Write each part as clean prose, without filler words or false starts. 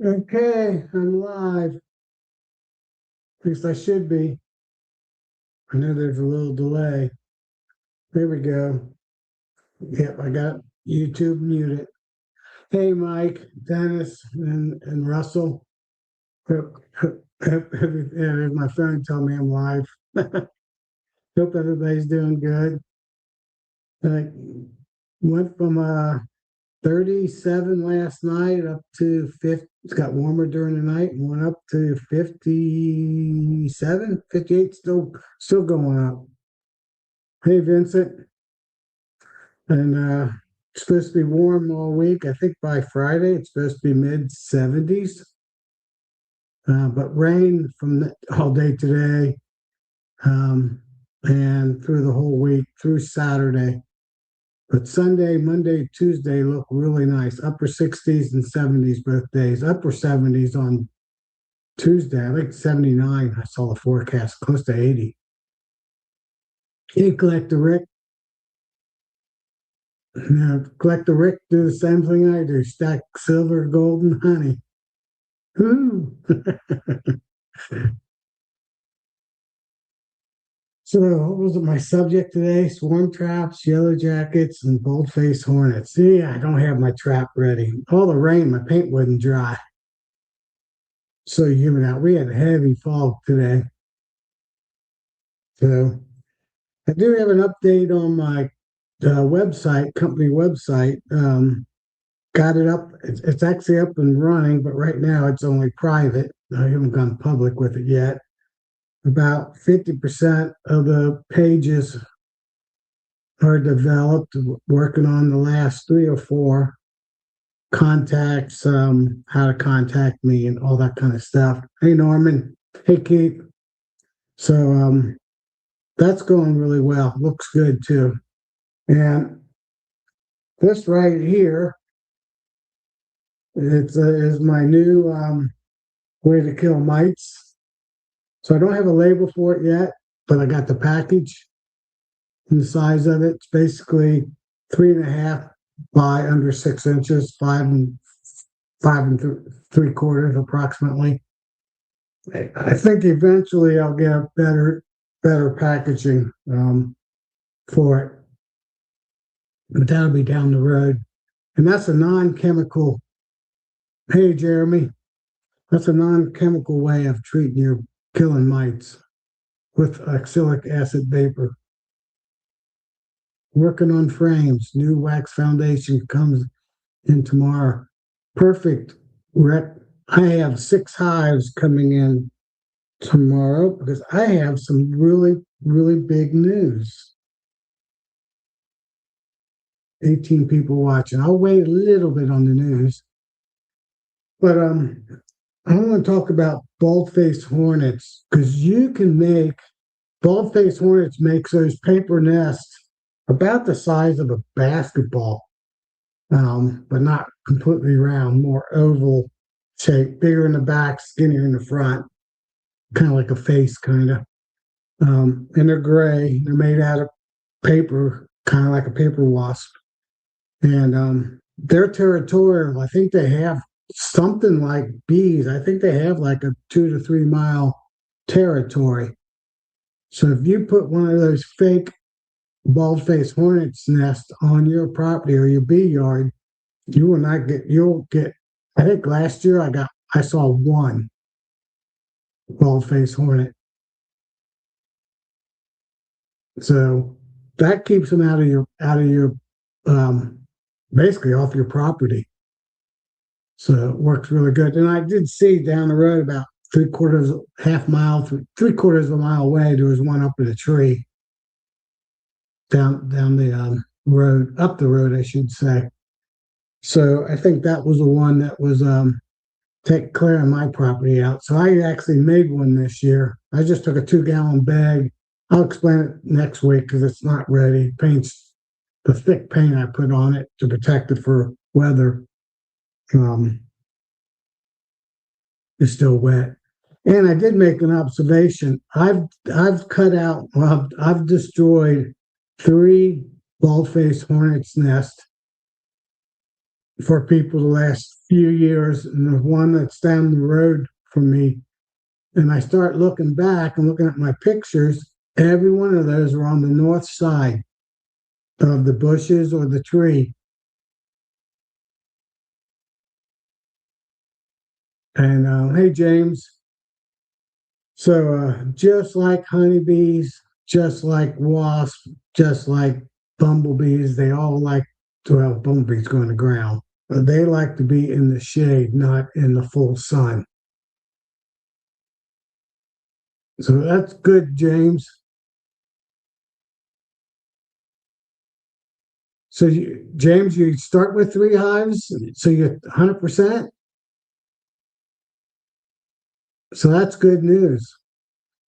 Okay, I'm live. At least I should be. I know there's a little delay. There we go. Yep, I got YouTube muted. Hey, Mike, Dennis, and Russell. Yeah, my phone told me I'm live. Hope everybody's doing good. I went from 37 last night up to 50. It's got warmer during the night and went up to 57, 58, still going up. Hey, Vincent. And it's supposed to be warm all week. I think by Friday it's supposed to be mid 70s. But rain from all day today, and through the whole week through Saturday. But Sunday, Monday, Tuesday look really nice. Upper 60s and 70s both days. Upper 70s on Tuesday. I think 79. I saw the forecast close to 80. Hey, Collector Rick. Collector Rick, do the same thing I do. Stack silver, gold, and honey. Woo! So, what was my subject today? Swarm traps, yellow jackets, and bold-faced hornets. See, I don't have my trap ready. All the rain, my paint wouldn't dry. So humid out. We had a heavy fog today. So, I do have an update on my website, company website. Got it up. It's actually up and running, but right now it's only private. I haven't gone public with it yet. About 50% of the pages are developed, working on the last three or four contacts, how to contact me and all that kind of stuff. Hey, Norman. Hey, Keith. So that's going really well. Looks good too. And this right here, is my new way to kill mites. So I don't have a label for it yet, but I got the package. And the size of it, it's basically 3.5 by under 6 inches, five and 3/4 approximately. I think eventually I'll get better packaging for it, but that'll be down the road. And that's a non-chemical. Hey, Jeremy, that's a non-chemical way of treating your killing mites with oxalic acid vapor. Working on frames. New wax foundation comes in tomorrow. Perfect. I have 6 hives coming in tomorrow because I have some really, really big news. 18 people watching. I'll wait a little bit on the news. But I want to talk about bald-faced hornets because you can make bald-faced hornets makes those paper nests about the size of a basketball, but not completely round, more oval shape, bigger in the back, skinnier in the front, kind of like a face, kind of. And they're gray. They're made out of paper, kind of like a paper wasp. And they're territorial. I think they have something like bees. I think they have like a 2 to 3 mile territory. So if you put one of those fake bald-faced hornet's nest on your property or your bee yard, you will not get. You'll get. I think last year I saw one bald-faced hornet. So that keeps them out of your um, basically off your property. So it works really good. And I did see down the road about 3/4 of a mile away, there was one up in a tree down the road, up the road, I should say. So I think that was the one that was clearing my property out. So I actually made one this year. I just took a 2-gallon bag. I'll explain it next week because it's not ready. Paint's the thick paint I put on it to protect it for weather. Um, is still wet. And I did make an observation. I've cut out, well, I've destroyed 3 bald-faced hornets' nests for people the last few years, and there's one that's down the road from me. And I start looking back and looking at my pictures. Every one of those are on the north side of the bushes or the tree. And hey, James. So just like honeybees, just like wasps, just like bumblebees, they all like to have bumblebees go on the ground. They like to be in the shade, not in the full sun. So that's good, James. So, James, you start with 3 hives, so you're 100%. So that's good news.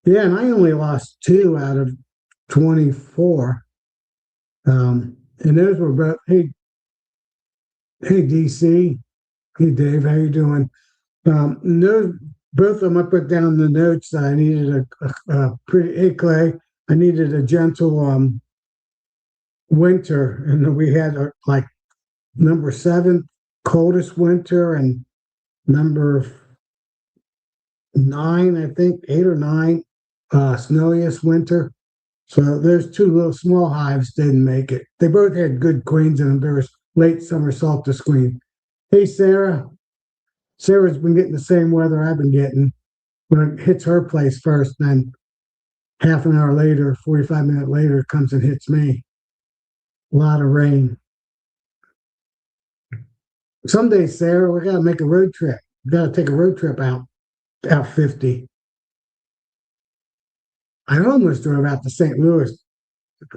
Yeah, and I only lost two out of 24. And those were both, hey, DC, hey, Dave, how you doing? No, both of them I put down the notes. I needed a pretty, hey, Clay, I needed a gentle winter, and we had like number 7 coldest winter and number 9, I think 8 or 9 snowiest winter. So there's 2 little small hives didn't make it. They both had good queens in them. There was late summer solstice queen. Hey, Sarah. Sarah's been getting the same weather I've been getting. When it hits her place first, then half an hour later, 45-minute later, it comes and hits me. A lot of rain. Someday, Sarah, we gotta make a road trip. We gotta take a road trip out 50. I almost drove out to St. Louis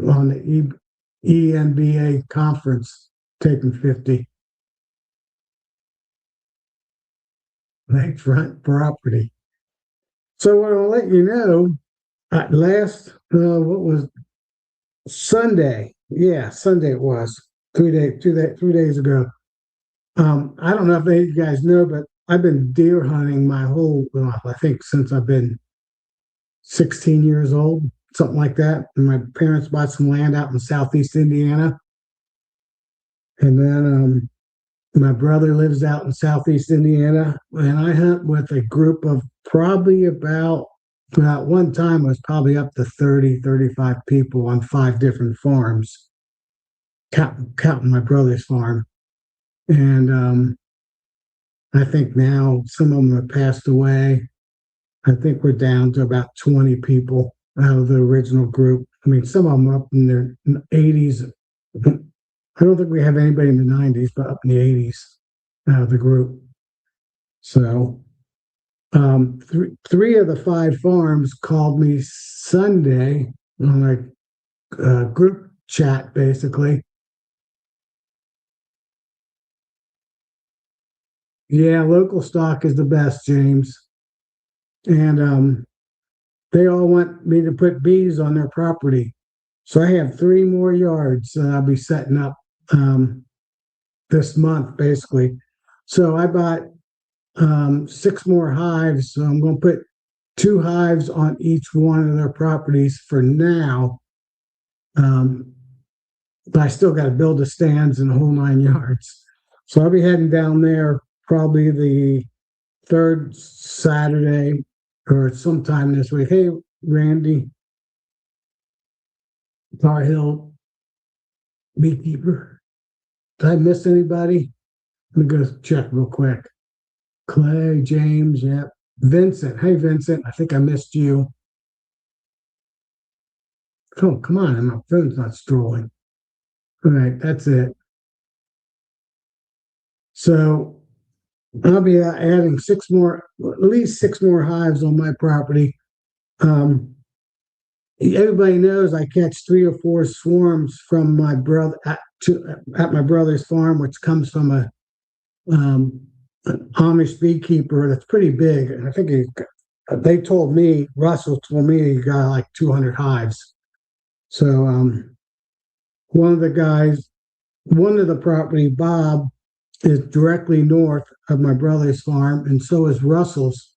on the ENBA conference, taking 50. Lakefront property. So what I'll let you know, last what was Sunday? Yeah, Sunday it was 3 days ago. I don't know if any of you guys know, but I've been deer hunting my whole, I think since I've been 16 years old, something like that. And my parents bought some land out in southeast Indiana. And then my brother lives out in southeast Indiana. And I hunt with a group of probably about one time it was probably up to 30, 35 people on 5 different farms, counting my brother's farm. And I think now some of them have passed away. I think we're down to about 20 people out of the original group. I mean, some of them are up in their 80s. I don't think we have anybody in the 90s, but up in the 80s out of the group. So three of the 5 farms called me Sunday on a group chat, basically. Yeah, local stock is the best, James. And they all want me to put bees on their property. So I have 3 more yards that I'll be setting up this month, basically. So I bought 6 more hives. So I'm going to put 2 hives on each one of their properties for now. But I still got to build the stands and the whole 9 yards. So I'll be heading down there probably the 3rd Saturday or sometime this week. Hey, Randy, Tar Hill beekeeper. Did I miss anybody? Let me go check real quick. Clay, James, yep. Vincent. Hey, Vincent, I think I missed you. Oh, come on. My phone's not strolling. All right, that's it. So I'll be adding 6 more, at least 6 more hives on my property. Everybody knows I catch 3 or 4 swarms from my brother at my brother's farm, which comes from an Amish beekeeper that's pretty big. And I think Russell told me he got like 200 hives. So one of the property, Bob, is directly north of my brother's farm, and so is Russell's.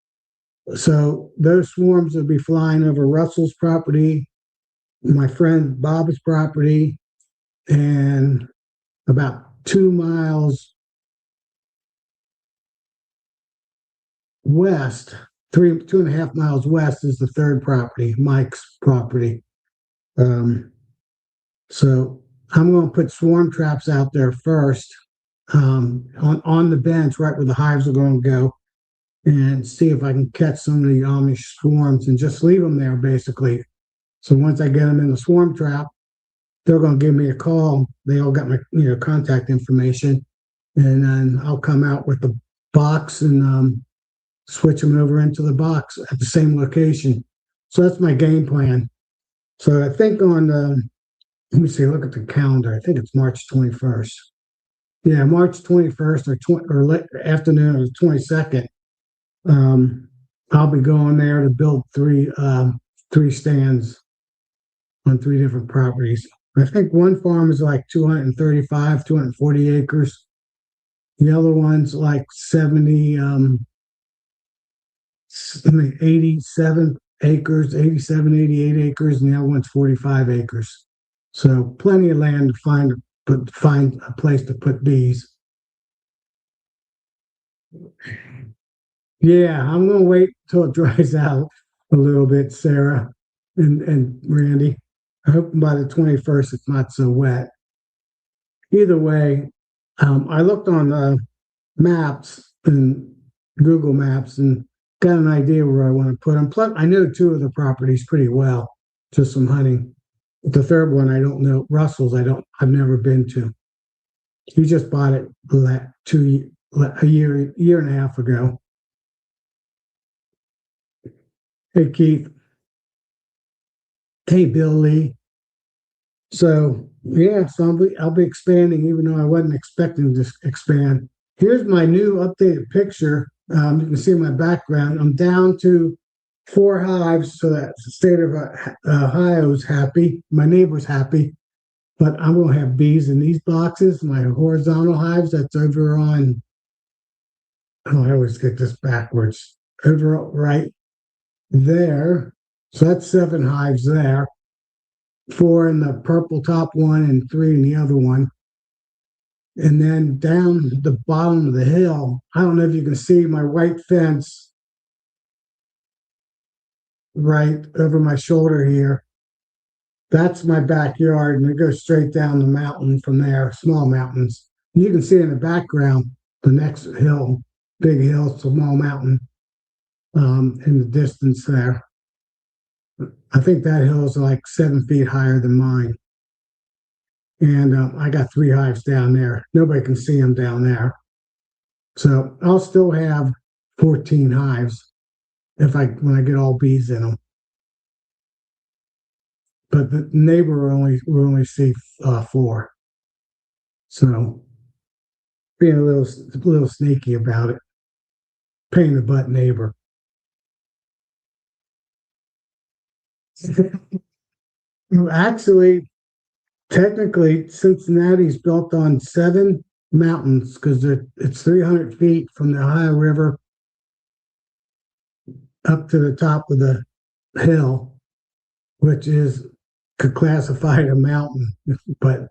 So those swarms will be flying over Russell's property, my friend Bob's property, and about 2 miles west, 2.5 miles west, is the third property, Mike's property. So I'm going to put swarm traps out there first, on the bench right where the hives are going to go, and see if I can catch some of the Amish swarms and just leave them there basically. So once I get them in the swarm trap, they're going to give me a call. They all got my contact information, and then I'll come out with the box and switch them over into the box at the same location. So that's my game plan. So I think on let me see, look at the calendar. I think it's March 21st. Yeah, March 21st or late afternoon or the 22nd. I'll be going there to build three stands on 3 different properties. I think one farm is like 235, 240 acres. The other one's like 87 acres, 87, 88 acres, and the other one's 45 acres. So plenty of land to find a place to put bees. Yeah, I'm gonna wait till it dries out a little bit, Sarah and Randy. I hope by the 21st it's not so wet. Either way, I looked on the maps and Google Maps and got an idea where I want to put them. Plus, I know 2 of the properties pretty well, just some hunting. The third one I don't know. Russell's I've never been to. He just bought it a year and a half ago. Hey Keith. Hey Bill Lee. So yeah, so I'll be expanding, even though I wasn't expecting to expand. Here's my new updated picture. You can see my background. I'm down to 4 hives, so that the state of Ohio is happy. My neighbor's happy, but I'm going to have bees in these boxes. My horizontal hives, that's over on, oh, I always get this backwards, over right there. So that's 7 hives there, 4 in the purple top one and 3 in the other one. And then down the bottom of the hill, I don't know if you can see my white fence right over my shoulder here. That's my backyard, and it goes straight down the mountain from there, small mountains. And you can see in the background the next hill, big hill, small mountain, in the distance there. I think that hill is like 7 feet higher than mine. And I got 3 hives down there. Nobody can see them down there. So I'll still have 14 hives when I get all bees in them. But the neighbor will only see 4. So being a little sneaky about it, pain in the butt neighbor. Actually, technically, Cincinnati's built on 7 mountains because it's 300 feet from the Ohio River up to the top of the hill, which could classify a mountain, but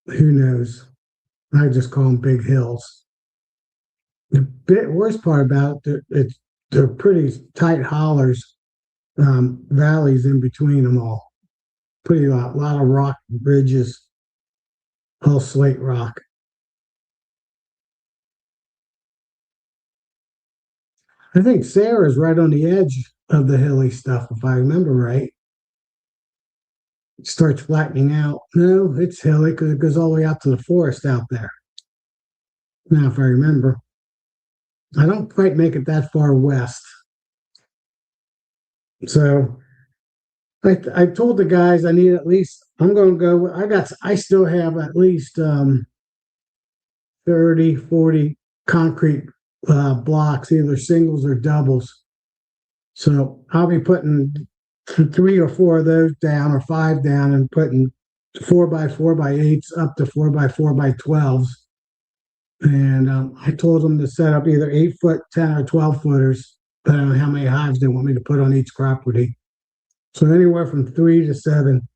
who knows? I just call them big hills. The worst part about it, they're pretty tight hollers, valleys in between them all. Pretty lot of rock bridges, all slate rock. I think Sarah's right on the edge of the hilly stuff, if I remember right. It starts flattening out. No, it's hilly because it goes all the way out to the forest out there. Now, if I remember, I don't quite make it that far west. So I told the guys I need at least, I'm going to go, I still have at least 30, 40 concrete blocks, either singles or doubles. So I'll be putting 3 or 4 of those down, or 5 down, and putting 4x4x8s up to 4x4x12s. And I told them to set up either 8-foot, 10 or 12 footers, depending on how many hives they want me to put on each property. So anywhere from 3 to 7.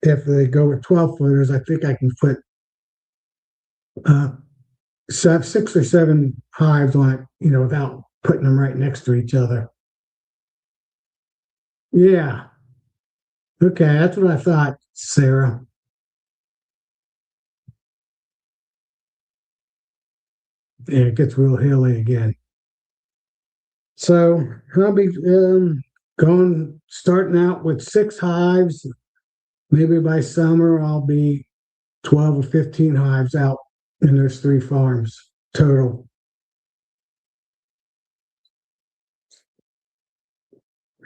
If they go with 12 footers, I think I can put six or seven hives on it, without putting them right next to each other. Yeah. Okay, that's what I thought, Sarah. Yeah, it gets real hilly again. So I'll be starting out with six hives. Maybe by summer, I'll be 12 or 15 hives out, and there's three farms total.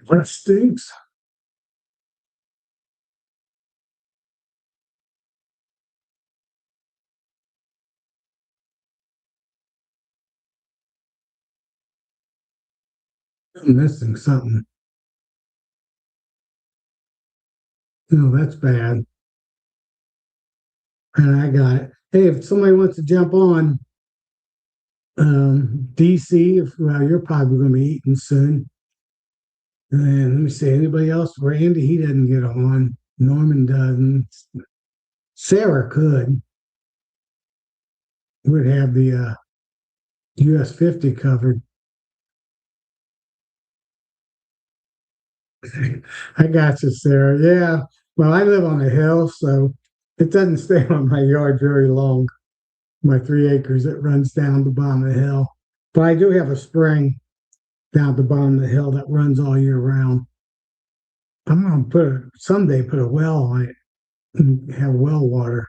That stinks. I'm missing something. No, that's bad. And I got it. Hey, if somebody wants to jump on, DC, if well, you're probably going to be eating soon. And let me see, anybody else? Randy, he doesn't get on. Norman doesn't. Sarah could. Would have the US 50 covered. I got you, Sarah. Yeah. Well, I live on a hill, so it doesn't stay on my yard very long. My 3 acres, it runs down the bottom of the hill. But I do have a spring down at the bottom of the hill that runs all year round. I'm gonna someday put a well on it and have well water.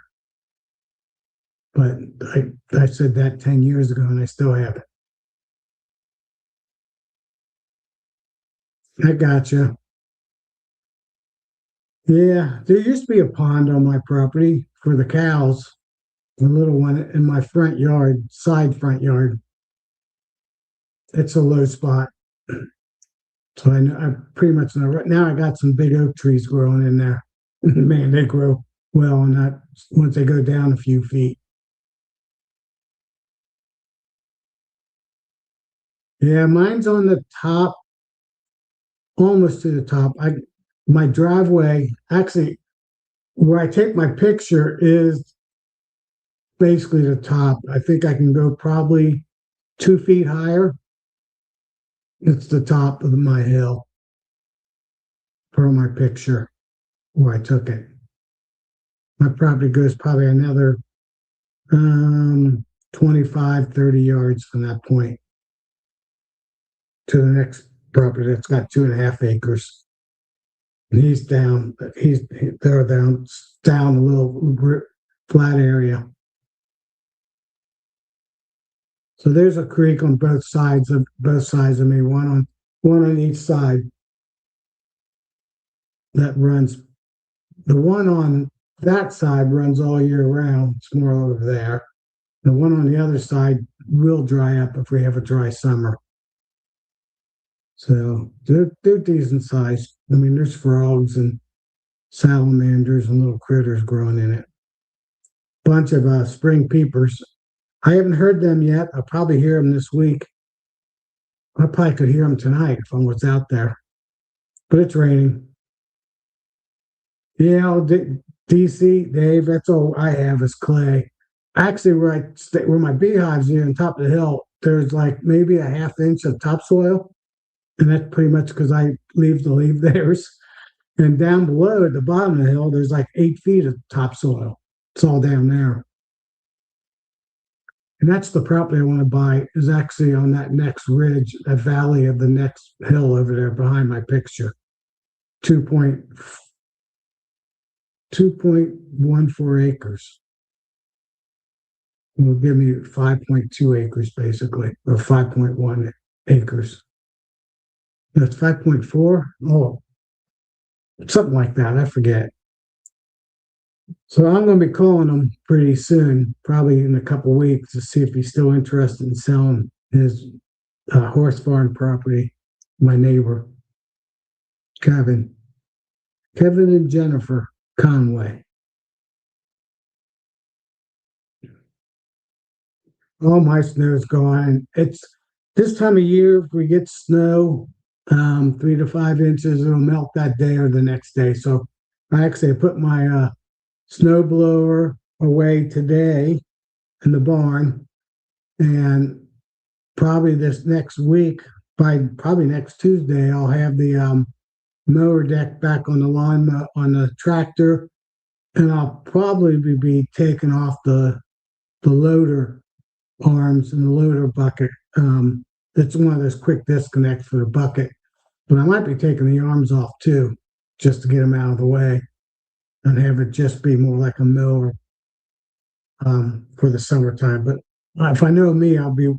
But I said that 10 years ago and I still have it. I got you. Yeah, there used to be a pond on my property for the cows, a little one in my front yard, side front yard. It's a low spot. So I pretty much know right now I got some big oak trees growing in there. Man, they grow well and that once they go down a few feet. Yeah, mine's on the top, almost to the top. My driveway, actually, where I take my picture is basically the top. I think I can go probably 2 feet higher. It's the top of my hill for my picture where I took it. My property goes probably another 25, 30 yards from that point to the next property that's got 2.5 acres. And he's down, they're down a little flat area. So there's a creek on both sides of me, one on each side that runs. The one on that side runs all year round. It's more over there. The one on the other side will dry up if we have a dry summer. So they're decent size. I mean, there's frogs and salamanders and little critters growing in it. Bunch of spring peepers. I haven't heard them yet. I'll probably hear them this week. I probably could hear them tonight if I was out there. But it's raining. Yeah, DC, Dave, that's all I have is clay. Actually, where my beehives are on top of the hill, there's like maybe a half inch of topsoil. And that's pretty much because I leave theirs. And down below at the bottom of the hill, there's like 8 feet of topsoil. It's all down there. And that's the property I want to buy is actually on that next ridge, that valley of the next hill over there behind my picture. 2.14 acres. Will give me 5.2 acres basically, or 5.1 acres. That's 5.4. Oh, something like that. I forget. So I'm going to be calling him pretty soon, probably in a couple of weeks, to see if he's still interested in selling his horse farm property. My neighbor, Kevin and Jennifer Conway. All my snow's gone. It's this time of year, if we get snow, 3 to 5 inches, it'll melt that day or the next day. So I actually put my snow blower away today in the barn. and probably this next week, by probably next Tuesday, I'll have the mower deck back on the lawn on the tractor, and I'll probably be taking off the loader arms and the loader bucket. It's one of those quick disconnects for the bucket, but I might be taking the arms off too, just to get them out of the way and have it just be more like a mower for the summertime. But if I know me, I'll be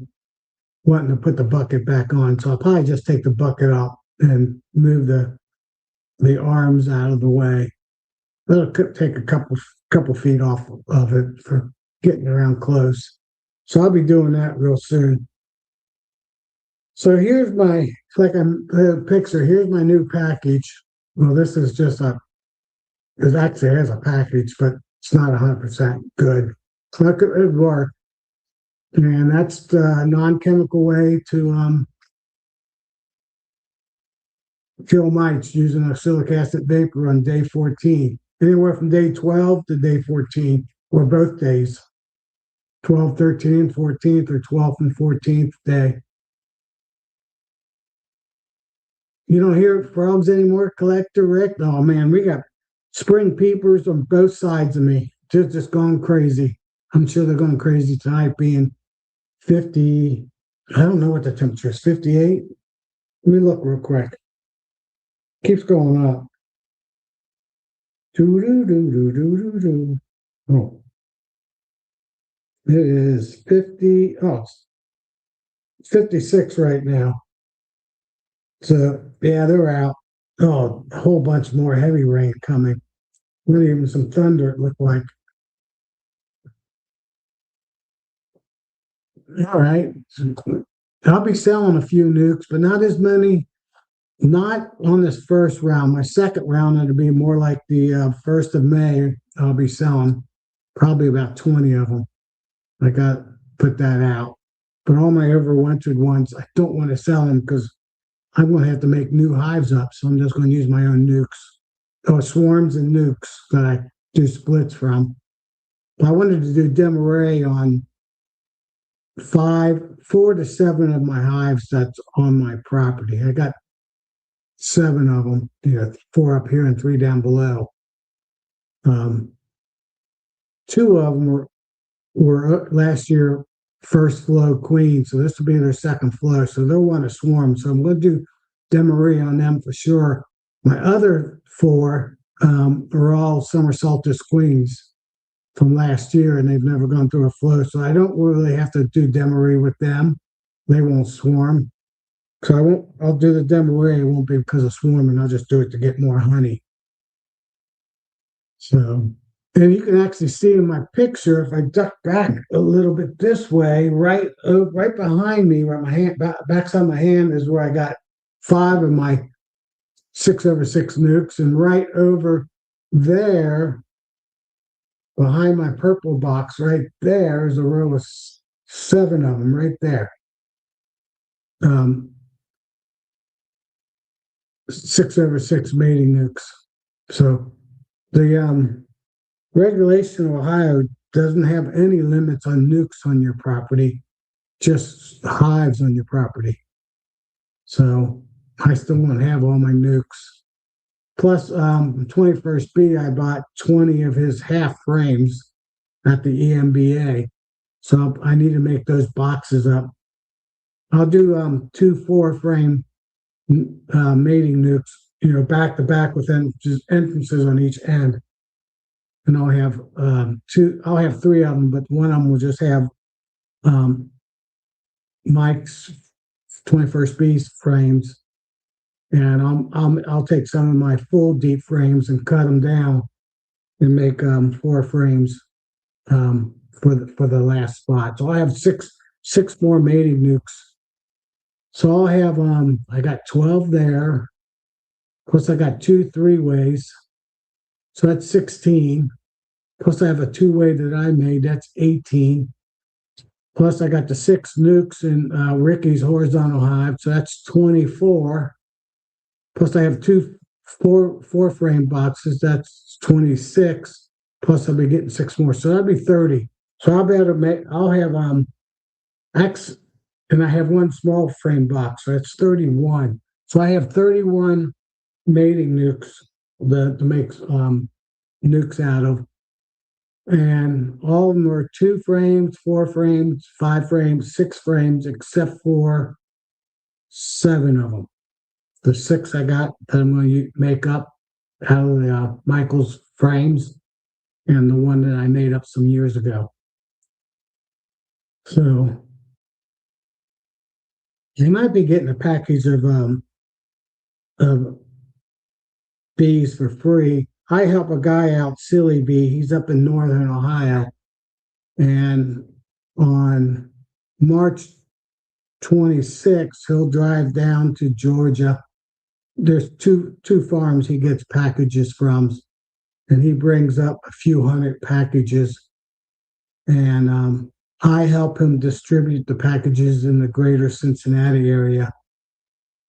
wanting to put the bucket back on, so I'll probably just take the bucket off and move the arms out of the way. That'll take a couple feet off of it for getting around close. So I'll be doing that real soon. So here's my, like the picture, here's my new package. Well, this is just it actually has a package, but it's not 100% good. So it'd work. And that's the non-chemical way to kill mites using acrylic acid vapor on day 14. Anywhere from day 12 to day 14, or both days. 12th, 13th, 14th, or 12th and 14th day. You don't hear frogs anymore, Collector Rick? Oh man, we got spring peepers on both sides of me. Just going crazy. I'm sure they're going crazy tonight, being 50. I don't know what the temperature is. 58. Let me look real quick. Keeps going up. Do do do do do do do. Oh, it is 50. Oh, it's 56 right now. So yeah, they're out. Oh, a whole bunch more heavy rain coming. Not even some thunder, it looked like. All right. I'll be selling a few nukes, but not as many. Not on this first round. My second round, it'll be more like the 1st of May. I'll be selling probably about 20 of them. I got put that out. But all my overwintered ones, I don't want to sell them because I'm going to have to make new hives up. So I'm just going to use my own nukes. Oh, swarms and nukes that I do splits from. But I wanted to do demarray on 4 to 7 of my hives that's on my property. I got 7 of them, 4 up here and 3 down below. 2 of them were last year first flow queens, so this will be their second flow, so they'll want to swarm. So I'm going to do demarray on them for sure. My other 4 are all summer solstice queens from last year, and they've never gone through a flow, so I don't really have to do demarray with them. They won't swarm. So I'll do the demarray. It won't be because of swarming. I'll just do it to get more honey. So, and you can actually see in my picture, if I duck back a little bit this way, right behind me, where my hand, backside of my hand is where I got 5 of my 6/6 nukes, and right over there, behind my purple box, right there is a row of 7 of them right there. 6/6 mating nukes. So the regulation of Ohio doesn't have any limits on nukes on your property, just hives on your property. So I still want to have all my nukes. Plus, 21st B, I bought 20 of his half frames at the EMBA. So I need to make those boxes up. I'll do 2 4-frame mating nukes, back to back with entrances on each end. And I'll have 3 of them, but one of them will just have Mike's 21st B's frames. And I'll take some of my full deep frames and cut them down and make 4 frames for the last spot. So I have six more mating nukes. So I'll have I got 12 there. Plus I got 2 3-ways. So that's 16. Plus I have a 2-way that I made. That's 18. Plus I got the 6 nukes in Ricky's horizontal hive. So that's 24. Plus I have 2 4-frame boxes. That's 26. Plus I'll be getting 6 more. So that'll be 30. So I'll have X, and I have one small frame box, so it's 31. So I have 31 mating nukes to make nukes out of, and all of them are 2 frames, 4 frames, 5 frames, 6 frames, except for 7 of them. The 6 I got that I'm going to make up out of the Michael's frames, and the one that I made up some years ago. So you might be getting a package of bees for free. I help a guy out, Silly Bee. He's up in northern Ohio, and on March 26th, he'll drive down to Georgia. There's two farms he gets packages from, and he brings up a few hundred packages, and I help him distribute the packages in the greater Cincinnati area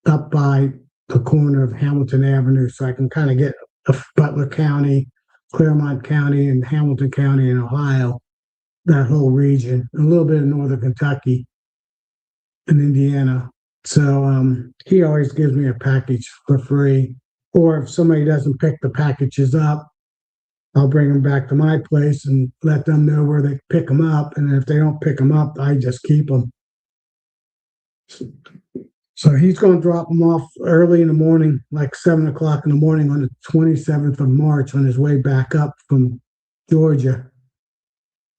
up by the corner of Hamilton Avenue, so I can kind of get Butler County, Claremont County, and Hamilton County in Ohio, that whole region, a little bit of northern Kentucky and Indiana. So he always gives me a package for free. Or if somebody doesn't pick the packages up, I'll bring them back to my place and let them know where they pick them up. And if they don't pick them up, I just keep them. So he's going to drop them off early in the morning, like 7 o'clock in the morning on the 27th of March on his way back up from Georgia.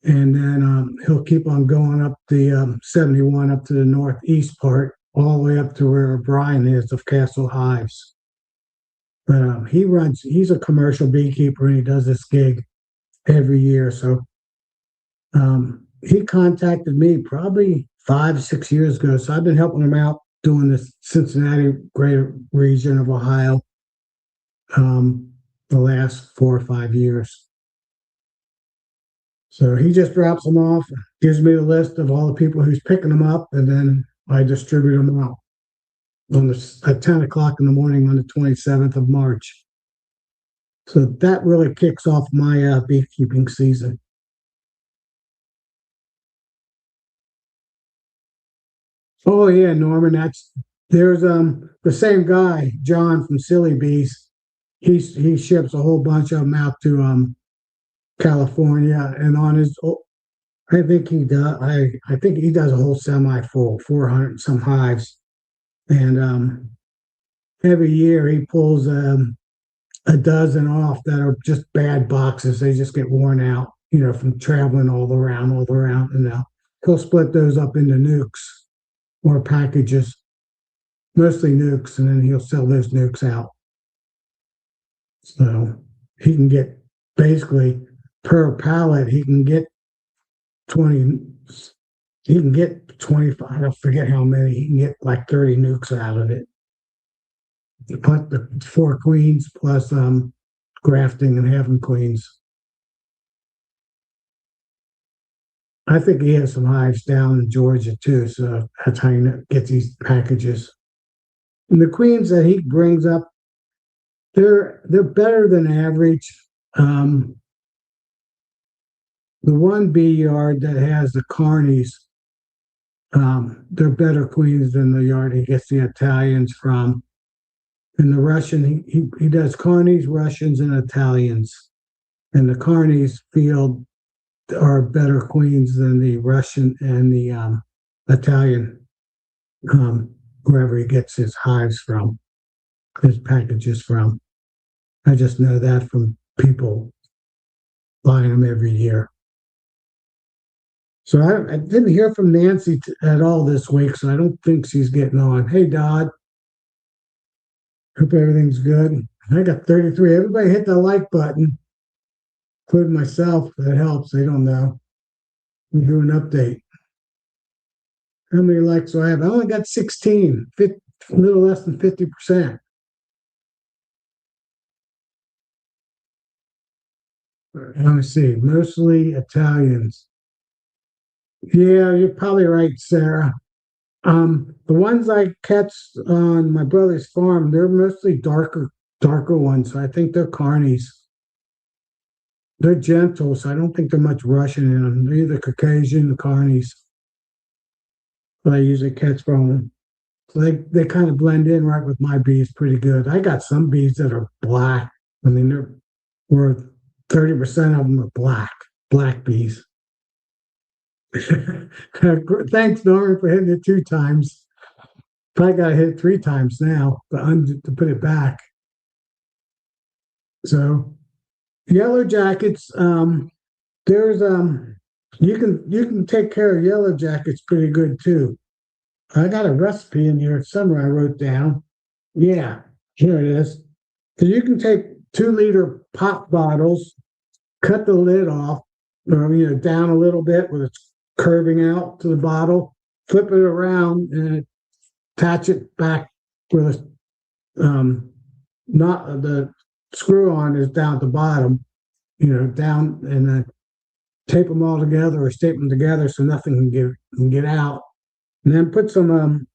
And then he'll keep on going up the 71 up to the northeast part, all the way up to where Brian is of Castle Hives. But he's a commercial beekeeper, and he does this gig every year. So he contacted me probably 5-6 years ago. So I've been helping him out doing this Cincinnati greater region of Ohio the last 4 or 5 years. So he just drops them off, gives me the list of all the people who's picking them up, and then I distribute them out at 10 o'clock in the morning on the 27th of March. So that really kicks off my beekeeping season. Oh yeah, Norman, there's the same guy, John from Silly Bees. He ships a whole bunch of them out to California, and on his, I think he does. I think he does a whole semi full, 400 some hives, and every year he pulls a dozen off that are just bad boxes. They just get worn out, from traveling all around, and he'll split those up into nukes or packages, mostly nukes, and then he'll sell those nukes out. So he can get basically per pallet, he can get 20, he can get 25, I forget how many, he can get like 30 nukes out of it. Put the 4 queens plus grafting and having queens. I think he has some hives down in Georgia too, so that's how you get these packages. And the queens that he brings up, they're better than average. The one bee yard that has the carnies, they're better queens than the yard he gets the Italians from. And the Russian, he does carnies, Russians, and Italians. And the carnies field are better queens than the Russian and the Italian, wherever he gets his hives from, his packages from. I just know that from people buying them every year. So I didn't hear from Nancy at all this week, so I don't think she's getting on. Hey, Dodd. Hope everything's good. I got 33. Everybody hit the like button, including myself. That helps. They don't know. We do an update. How many likes do I have? I only got 16, a little less than 50%. Let me see. Mostly Italians. Yeah, you're probably right, Sarah. The ones I catch on my brother's farm, they're mostly darker ones. So I think they're carnies. They're gentle, so I don't think they're much Russian in them. They're either Caucasian, the carnies. that I usually catch from them. So they kind of blend in right with my bees pretty good. I got some bees that are black. I mean, they're worth 30% of them are black bees. Thanks, Norman, for hitting it 2 times. Probably got to hit it 3 times now to put it back. So yellow jackets, there's you can take care of yellow jackets pretty good too. I got a recipe in here somewhere I wrote down. Yeah, here it is. So you can take 2 liter pop bottles, cut the lid off, or down a little bit where it's curving out to the bottle, flip it around and attach it back where not the screw on is down at the bottom, down, and then tape them all together or tape them together so nothing can get out. And then put some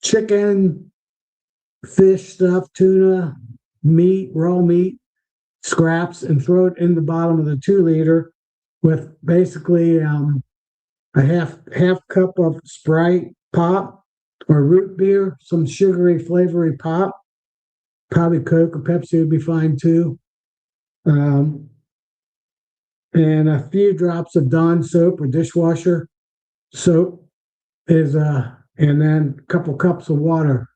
chicken, fish stuff, tuna, meat, raw meat, scraps, and throw it in the bottom of the 2 liter with basically a half cup of Sprite pop or root beer, some sugary, flavory pop. Probably Coke or Pepsi would be fine too. And a few drops of Dawn soap or dishwasher soap and then a couple cups of water,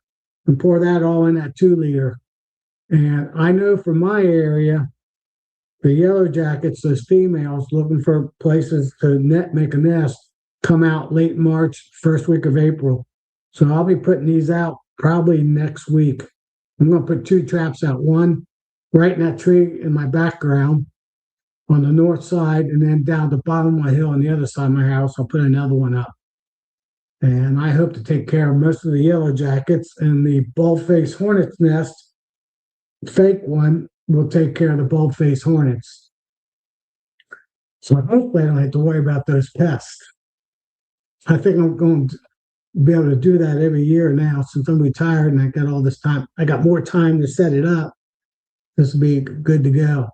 and pour that all in that 2 liter. And I know from my area, the yellow jackets, those females looking for places to make a nest, come out late March, first week of April. So I'll be putting these out probably next week. I'm going to put 2 traps out, one right in that tree in my background on the north side, and then down the bottom of my hill on the other side of my house, I'll put another one up. And I hope to take care of most of the yellow jackets, and the bald-faced hornet's nest, fake one, will take care of the bald-faced hornets. So hopefully I don't have to worry about those pests. I think I'm going to be able to do that every year now since I'm retired and I got all this time. I got more time to set it up. This will be good to go.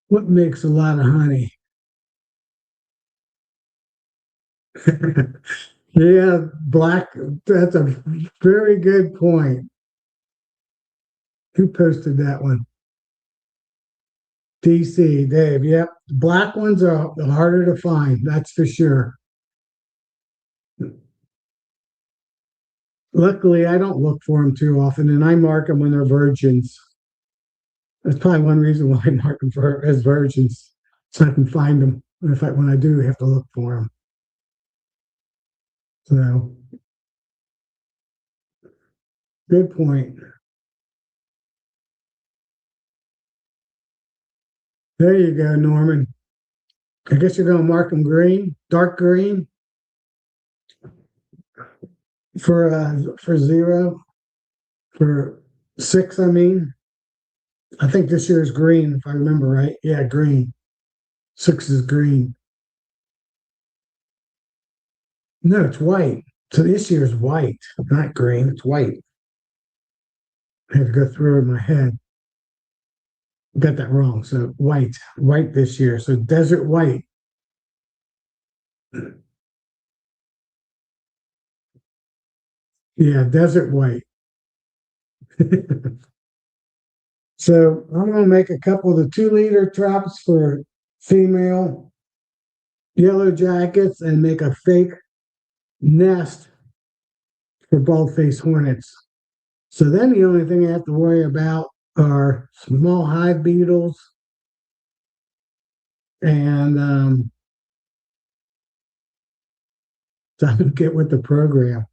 What makes a lot of honey? Yeah, black. That's a very good point. Who posted that one? DC, Dave. Yep. Black ones are harder to find. That's for sure. Luckily, I don't look for them too often, and I mark them when they're virgins. That's probably one reason why I mark them as virgins, so I can find them. When I do have to look for them. So, good point. There you go, Norman. I guess you're going to mark them green, dark green for 0, for 6. I mean, I think this year is green if I remember right. Yeah, green. 6 is green. No, it's white. So this year is white, not green. It's white. I had to go through it in my head. Got that wrong. So white this year. So desert white. Yeah, desert white. So I'm going to make a couple of the 2 liter traps for female yellow jackets and make a fake nest for bald-faced hornets. So then the only thing I have to worry about are small hive beetles and so I can get with the program.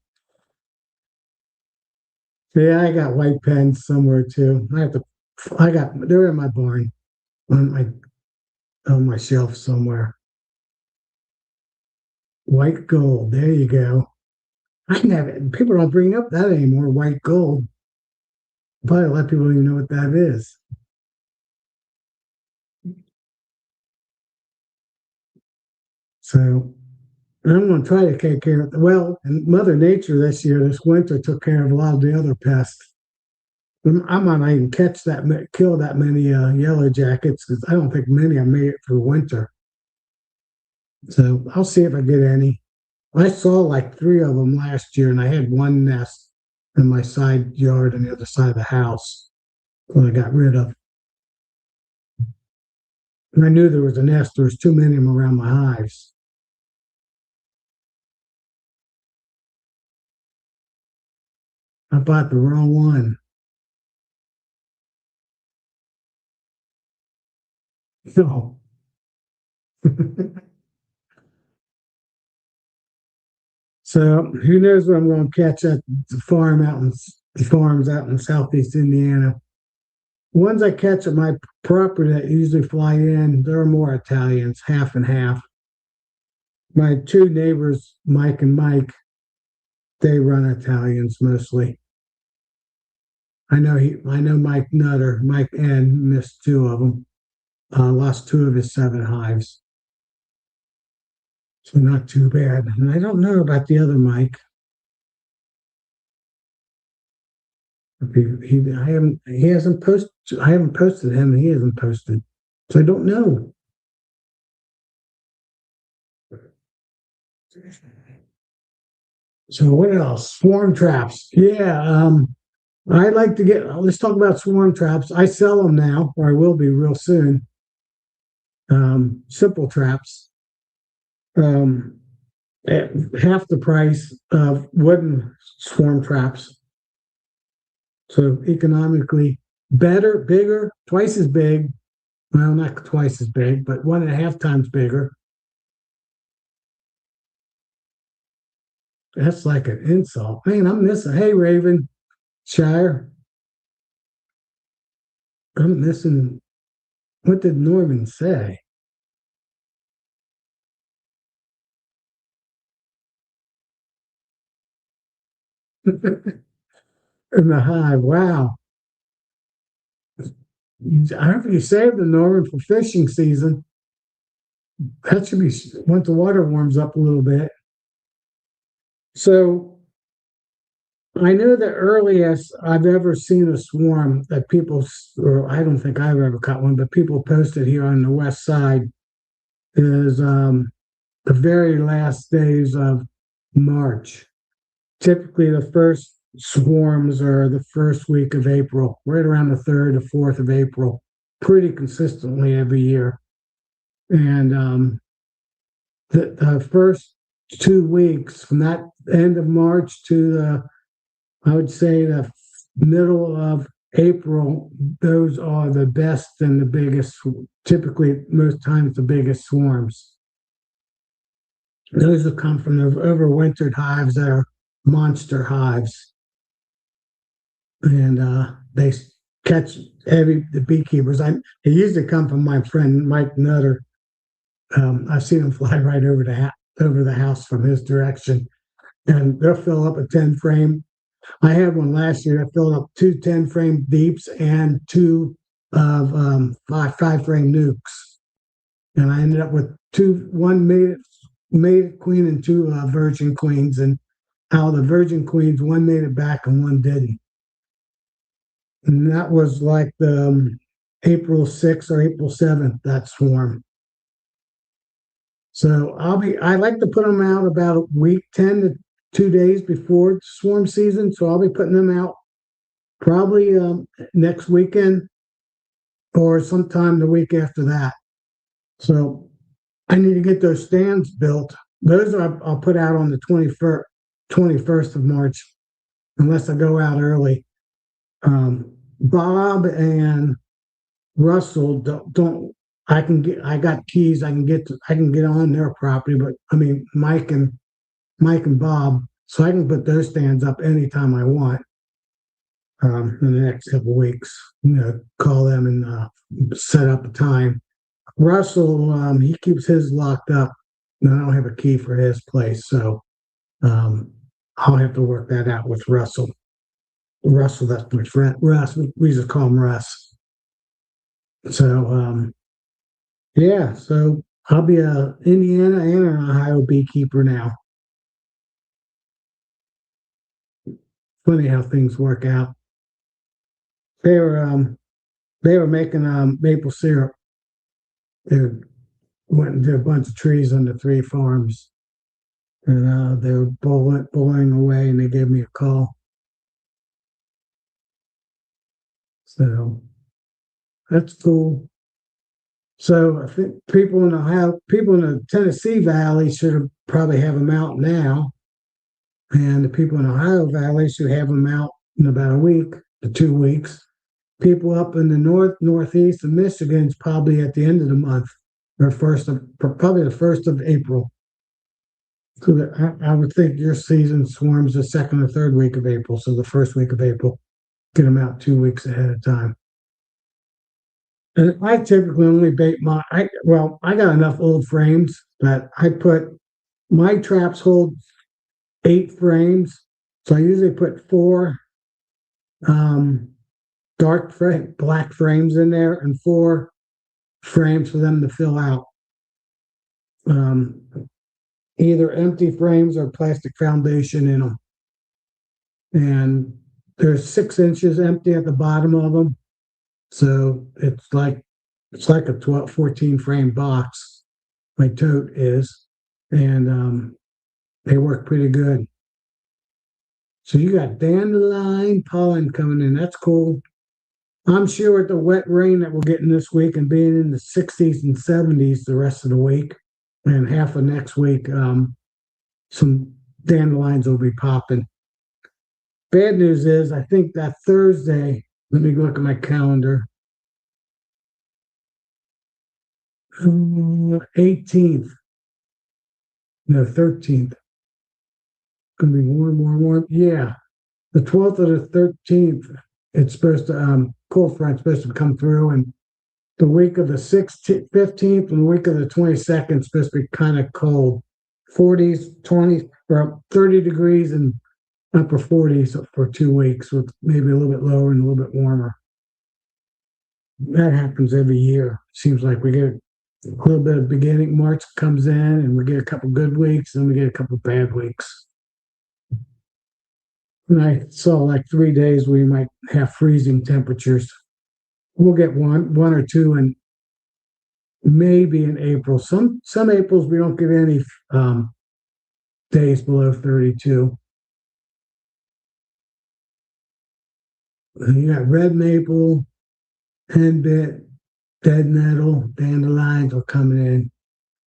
Yeah, I got white pens somewhere too. They're in my barn on my shelf somewhere. White gold. There you go. People don't bring up that anymore. White gold. Probably a lot of people don't even know what that is. So I'm going to try to take care of and Mother Nature this winter took care of a lot of the other pests. I might not even kill that many yellow jackets because I don't think many have made it through winter. So I'll see if I get any. I saw like three of them last year, and I had one nest in my side yard on the other side of the house that I got rid of. And I knew there was a nest. There was too many of them around my hives. I bought the wrong one. No. So who knows what I'm going to catch at the farms out in southeast Indiana. Ones I catch at my property that usually fly in, there are more Italians, half and half. My two neighbors, Mike and Mike, they run Italians mostly. I know Mike Nutter, Mike N missed two of them, lost two of his seven hives. So not too bad. And I don't know about the other Mike. He hasn't posted. I haven't posted him, and he hasn't posted. So I don't know. So what else? Swarm traps. Yeah. I like to get. Let's talk about swarm traps. I sell them now, or I will be real soon. Simple traps. Um, at half the price of wooden swarm traps. So economically better, bigger, twice as big. Well, not twice as big, but 1.5 times bigger. That's like an insult. Man, I'm missing. Hey, Raven Shire, I'm missing. What did Norman say? In the hive. Wow. I hope you saved the Norman for fishing season. That should be once the water warms up a little bit. So I know the earliest I've ever seen a swarm that people, or I don't think I've ever caught one, but people posted here on the west side is the very last days of March. Typically, the first swarms are the first week of April, right around the 3rd or 4th of April, pretty consistently every year. And the first 2 weeks from that end of March to I would say the middle of April, those are the best and the biggest, typically, most times, the biggest swarms. Those have come from the overwintered hives that are monster hives. And they catch the beekeepers. They usually come from my friend Mike Nutter. I've seen them fly right over the house from his direction, and they'll fill up a 10 frame. I had one last year. I filled up two 10 frame deeps and two of five frame nukes, and I ended up with one mated queen and two virgin queens. And out of the virgin queens, one made it back and one didn't. And that was like the April 6th or April 7th, that swarm. So I like to put them out about a week, 10 to 2 days before swarm season. So I'll be putting them out probably next weekend or sometime the week after that. So I need to get those stands built. Those I'll put out on the 21st of March, unless I go out early. Bob and Russell I got keys. I can get on their property, but I mean Mike and Bob, so I can put those stands up anytime I want. In the next couple of weeks, call them and set up a time. Russell, he keeps his locked up, and I don't have a key for his place, so I'll have to work that out with Russell. Russell, that's my friend. Russ, we just call him Russ. So yeah, so I'll be a Indiana and an Ohio beekeeper now. Funny how things work out. They were they were making maple syrup. They're went and did a bunch of trees on the 3 farms, and they were blowing away, and they gave me a call. So that's cool. So I think people in the Tennessee Valley should have probably have them out now, and the people in Ohio Valley should have them out in about a week to 2 weeks. People up in the northeast of Michigan's probably at the end of the month, or probably the 1st of April. So I would think your season swarms the 2nd or 3rd week of April. So the 1st week of April, get them out 2 weeks ahead of time. And I typically only bait I got enough old frames that I put my traps hold 8 frames. So I usually put 4 um, black frames in there and 4 frames for them to fill out. Either empty frames or plastic foundation in them. And there's 6 inches empty at the bottom of them. So it's like a 14 frame box. My tote is, and they work pretty good. So you got dandelion pollen coming in. That's cool. I'm sure with the wet rain that we're getting this week and being in the 60s and 70s the rest of the week and half of next week, some dandelions will be popping. Bad news is, I think that Thursday, let me look at my calendar. 18th, no, 13th. Gonna be warm. Yeah, the 12th or the 13th. It's supposed to cold front's supposed to come through, and the week of the 15th and the week of the 22nd is supposed to be kind of cold. 40s, 20s, or 30 degrees and upper 40s for 2 weeks, with maybe a little bit lower and a little bit warmer. That happens every year. Seems like we get a little bit of beginning. March comes in and we get a couple good weeks, and we get a couple bad weeks. And I saw like 3 days we might have freezing temperatures. We'll get one or two, and maybe in April. Some Aprils we don't get any days below 32. And you got red maple, henbit, dead nettle, dandelions are coming in.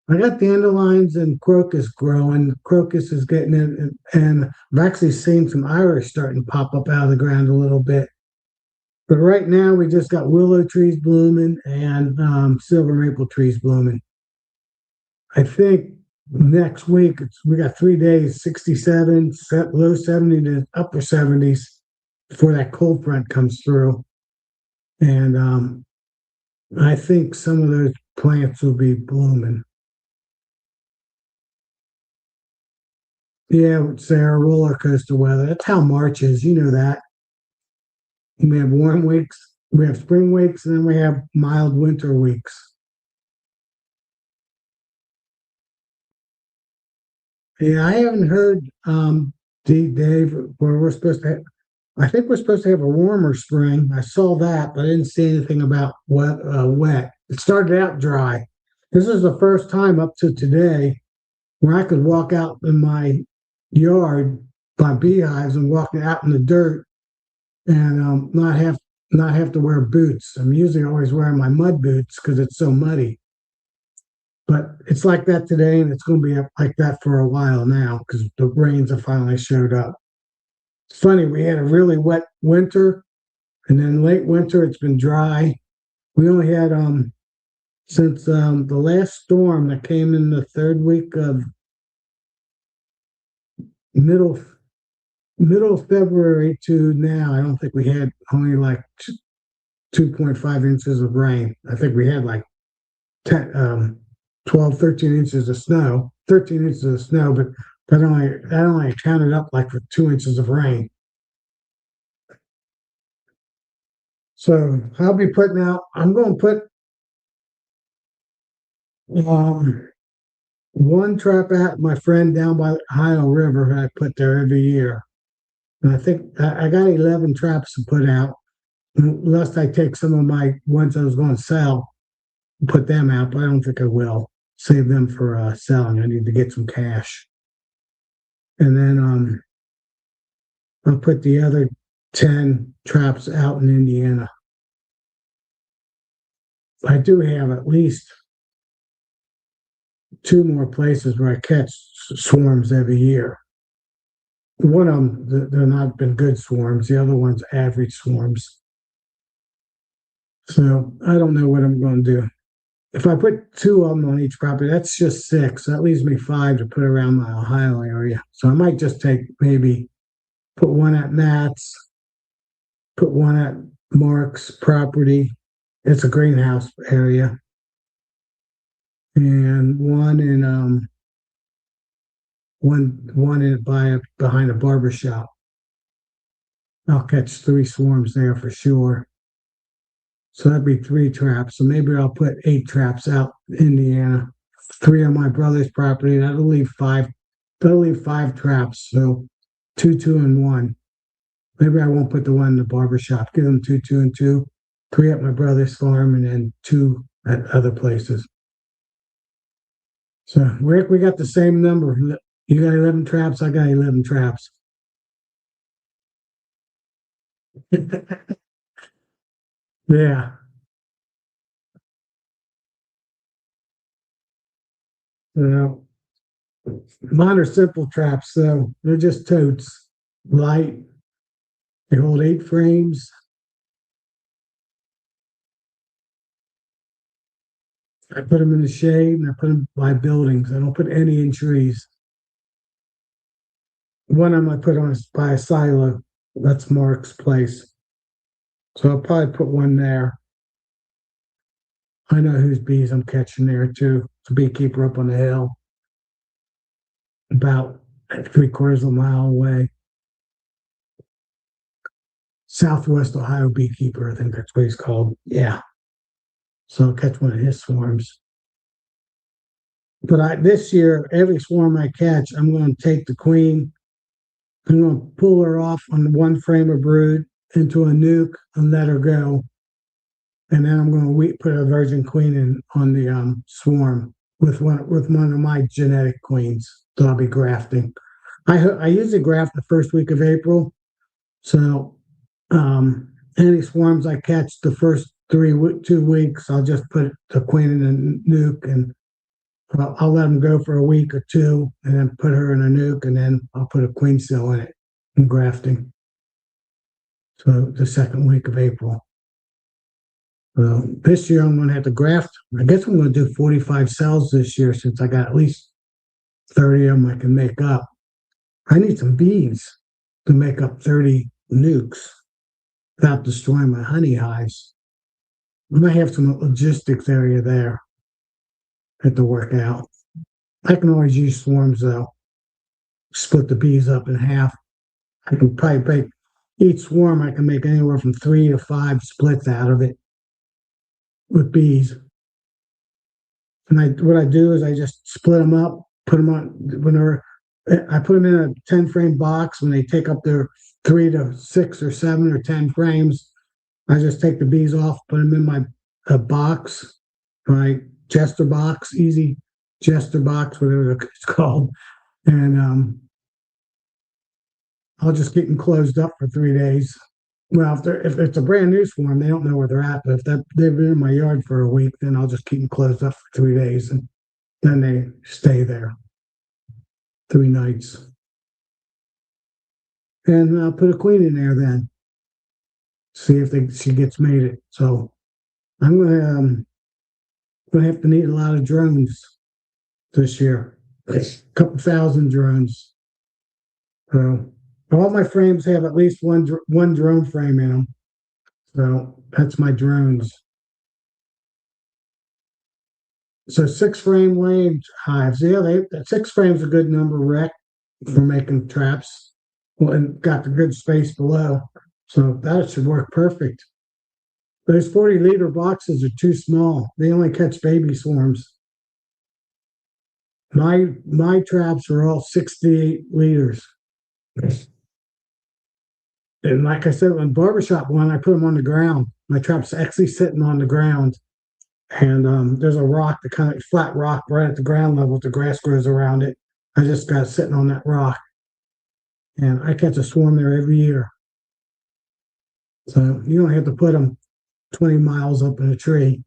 I got dandelions and crocus growing. Crocus is getting in, and I've actually seen some iris starting to pop up out of the ground a little bit. But right now, we just got willow trees blooming and silver maple trees blooming. I think next week we got 3 days, 67, low 70 to upper 70s before that cold front comes through, and I think some of those plants will be blooming. Yeah, Sarah, roller coaster weather. That's how March is. You know that. We have warm weeks, we have spring weeks, and then we have mild winter weeks. Yeah, I haven't heard, Dave, where we're supposed to have, I think we're supposed to have a warmer spring. I saw that, but I didn't see anything about wet. It started out dry. This is the first time up to today where I could walk out in my yard by beehives and walk out in the dirt and not have to wear boots. I'm usually always wearing my mud boots because it's so muddy. But it's like that today, and it's going to be like that for a while now because the rains have finally showed up. It's funny, we had a really wet winter, and then late winter it's been dry. We only had since the last storm that came in the 3rd week of middle of February to now, I don't think we had only like 2.5 inches of rain. I think we had like 10, 12, 13 inches of snow, 13 inches of snow, but that only counted up like for 2 inches of rain. So I'll be putting out, I'm going to put one trap out, my friend down by the Ohio River, I put there every year. And I think I got 11 traps to put out, unless I take some of my ones I was going to sell and put them out, but I don't think I will. save them for selling. I need to get some cash. And then I'll put the other 10 traps out in Indiana. I do have at least 2 more places where I catch swarms every year. One of them, they're not been good swarms. The other one's average swarms. So I don't know what I'm going to do. If I put 2 of them on each property, that's just 6. That leaves me 5 to put around my Ohio area. So I might just maybe put one at Matt's, put one at Mark's property. It's a greenhouse area. And one in behind a barber shop. I'll catch 3 swarms there for sure. So that'd be 3 traps. So maybe I'll put 8 traps out in Indiana. 3 on my brother's property. That'll leave 5. That'll leave 5 traps. So 2, 2, and 1. Maybe I won't put the one in the barber shop. Give them 2, 2, and 2. 3 at my brother's farm, and then 2 at other places. So Rick, we got the same number. You got 11 traps. I got 11 traps. Yeah. Mine are simple traps, though. They're just totes. Light. They hold 8 frames. I put them in the shade and I put them by buildings. I don't put any in trees. One of them I put on by a silo. That's Mark's place. So I'll probably put one there. I know whose bees I'm catching there too. It's a beekeeper up on the hill, about 3/4 of a mile away. Southwest Ohio beekeeper, I think that's what he's called. Yeah. So I'll catch one of his swarms. But this year, every swarm I catch, I'm going to take the queen. I'm going to pull her off on one frame of brood into a nuke and let her go. And then I'm going to put a virgin queen in on the swarm with one of my genetic queens that I'll be grafting. I usually graft the first week of April. So any swarms I catch the first 2 weeks, I'll just put the queen in a nuke, and I'll let them go for a week or 2 and then put her in a nuke, and then I'll put a queen cell in it and grafting. So the second week of April. So this year I'm going to have to graft. I guess I'm going to do 45 cells this year since I got at least 30 of them I can make up. I need some bees to make up 30 nukes without destroying my honey hives. I might have some logistics area there. Have to work out. I can always use swarms though. Split the bees up in half. I can probably make each swarm. I can make anywhere from 3 to 5 splits out of it with bees. And what I do is I just split them up, put them on I put them in a 10 frame box. When they take up their 3 to 6 or 7 or 10 frames, I just take the bees off, put them in my box, my jester box, easy jester box, whatever it's called. And I'll just keep them closed up for 3 days. Well, if it's a brand new swarm, they don't know where they're at. But if they've been in my yard for a week, then I'll just keep them closed up for 3 days, and then they stay there 3 nights. And I'll put a queen in there then. See if she gets mated. So I'm gonna have to need a lot of drones this year. A couple thousand drones. So all my frames have at least one drone frame in them. So that's my drones. So 6 frame lane hives. Yeah, 6 frames a good number, Rick, for making traps. Well, and got the good space below. So that should work perfect. Those 40-liter boxes are too small. They only catch baby swarms. My traps are all 68 liters. And like I said, on barbershop one, I put them on the ground. My trap's actually sitting on the ground. And there's a rock, the kind of flat rock right at the ground level. The grass grows around it. I just got sitting on that rock, and I catch a swarm there every year. So you don't have to put them 20 miles up in a tree.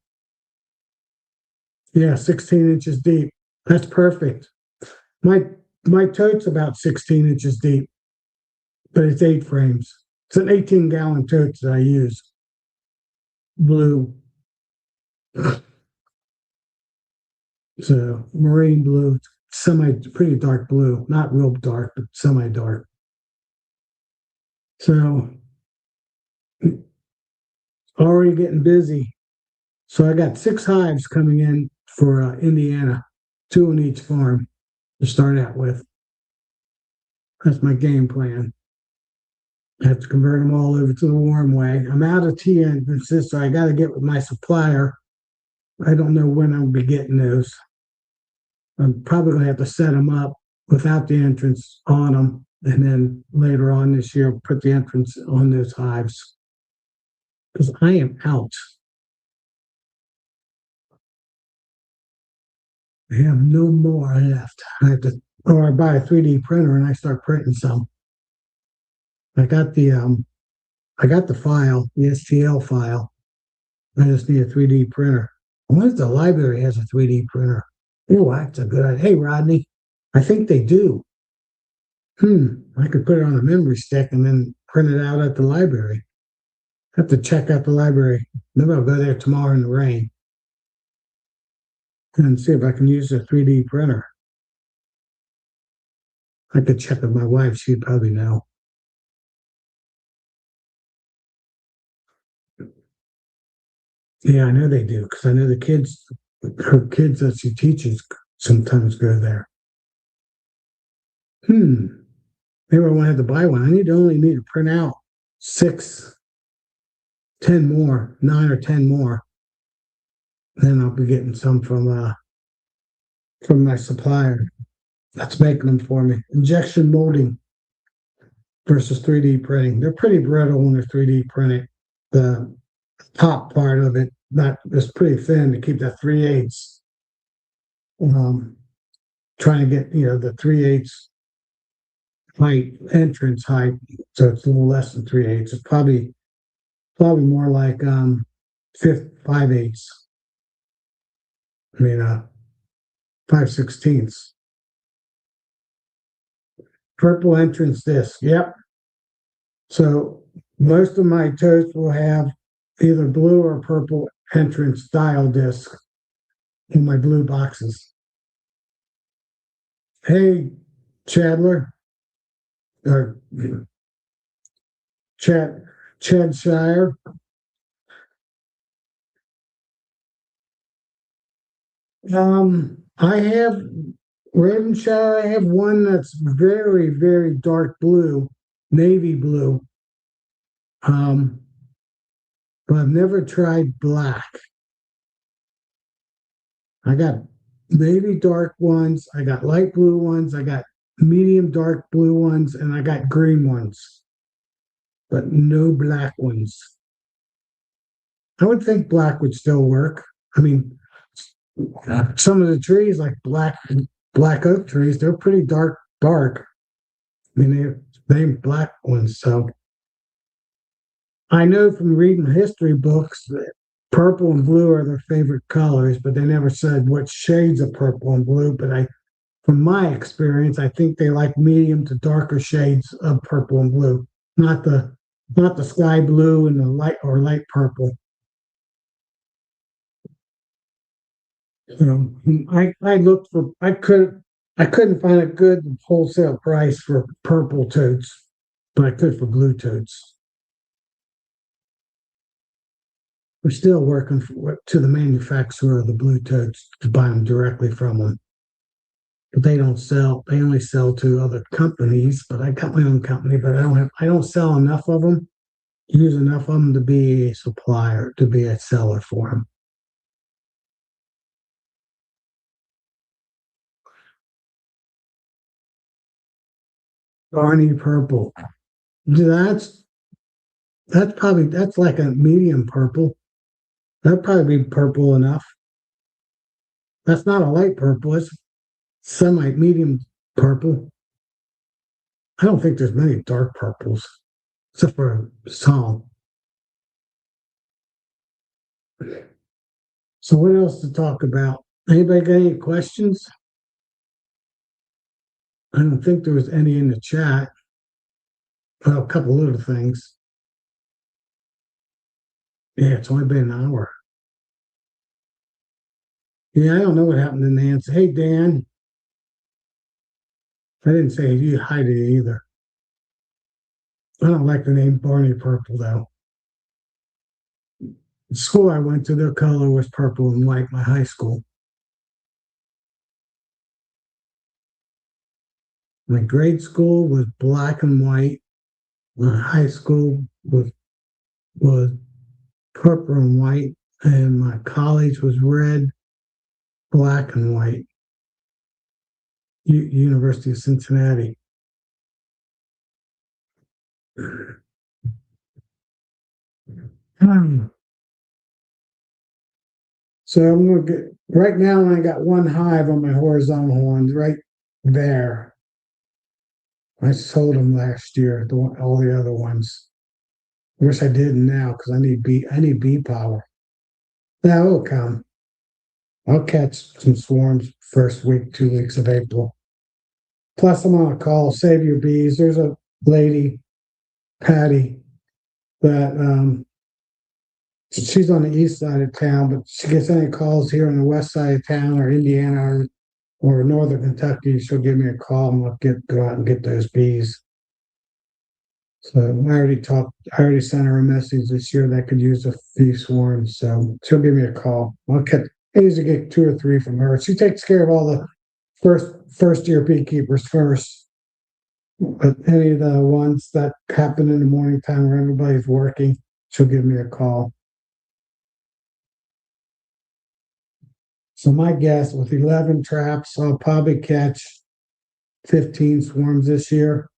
Yeah, 16 inches deep. That's perfect. My my tote's about 16 inches deep, but it's 8 frames. It's an 18-gallon tote that I use. Blue. So marine blue, pretty dark blue, not real dark, but semi dark. So already getting busy. So I got 6 hives coming in for Indiana, 2 on each farm to start out with. That's my game plan. I have to convert them all over to the warm way. I'm out of T entrances, so I got to get with my supplier. I don't know when I'll be getting those. I'm probably going to have to set them up without the entrance on them. And then later on this year, put the entrance on those hives. Because I am out. I have no more left. I have to, or I buy a 3D printer and I start printing some. I got the file, the STL file. I just need a 3D printer. I wonder if the library has a 3D printer. Oh, that's a good idea. Hey, Rodney, I think they do. I could put it on a memory stick and then print it out at the library. I have to check out the library. Maybe I'll go there tomorrow in the rain and see if I can use a 3D printer. I could check with my wife. She'd probably know. Yeah, I know they do because I know her kids that she teaches sometimes go there. Maybe I won't have to buy one. Only need to print out 6, 10 more, 9 or 10 more. Then I'll be getting some from my supplier that's making them for me. Injection molding versus 3D printing. They're pretty brittle when they're 3D printed. The top part of it not is pretty thin to keep that 3/8. Trying to get the 3/8 height, entrance height, so it's a little less than 3/8. It's probably more like 5/8. I mean 5/16. Purple entrance disc. Yep. So most of my totes will have either blue or purple entrance dial disc in my blue boxes. Hey, Chadler, or Chadshire. I have Ravenshire. I have one that's very, very dark blue, navy blue. But I've never tried black. I got navy dark ones, I got light blue ones, I got medium dark blue ones, and I got green ones, but no black ones. I would think black would still work. I mean, some of the trees, like black oak trees, they're pretty dark. I mean, they're black ones. So I know from reading history books that purple and blue are their favorite colors, but they never said what shades of purple and blue. But from my experience, I think they like medium to darker shades of purple and blue, not the sky blue and the light purple. I looked for I couldn't find a good wholesale price for purple totes, but I could for blue totes. We're still working to the manufacturer of the blue totes to buy them directly from them. But they don't sell. They only sell to other companies. But I got my own company, but I don't sell enough of them. Use enough of them to be a supplier, to be a seller for them. Barney purple. That's that's like a medium purple. That'd probably be purple enough. That's not a light purple. It's semi medium purple. I don't think there's many dark purples, except for some. So what else to talk about? Anybody got any questions? I don't think there was any in the chat. Well, a couple little things. Yeah, it's only been an hour. Yeah, I don't know what happened to Nancy. Hey, Dan. I didn't say you hi to you either. I don't like the name Barney Purple, though. The school I went to, their color was purple and white, my high school. My grade school was black and white. My high school was purple and white, and my college was red, black, and white. University of Cincinnati. So I'm gonna get right now. I got one hive on my horizontal ones right there. I sold them last year. All the other ones. I wish I didn't now because I need bee power. That will come. I'll catch some swarms first week, 2 weeks of April. Plus, I'm on a call. Save your bees. There's a lady, Patty, that she's on the east side of town, but she gets any calls here on the west side of town or Indiana or northern Kentucky, she'll give me a call and I'll go out and get those bees. So I already sent her a message this year that could use a few swarms. So she'll give me a call. I usually get 2 or 3 from her. She takes care of all the first year beekeepers first. But any of the ones that happen in the morning time where everybody's working, she'll give me a call. So my guess with 11 traps, I'll probably catch 15 swarms this year,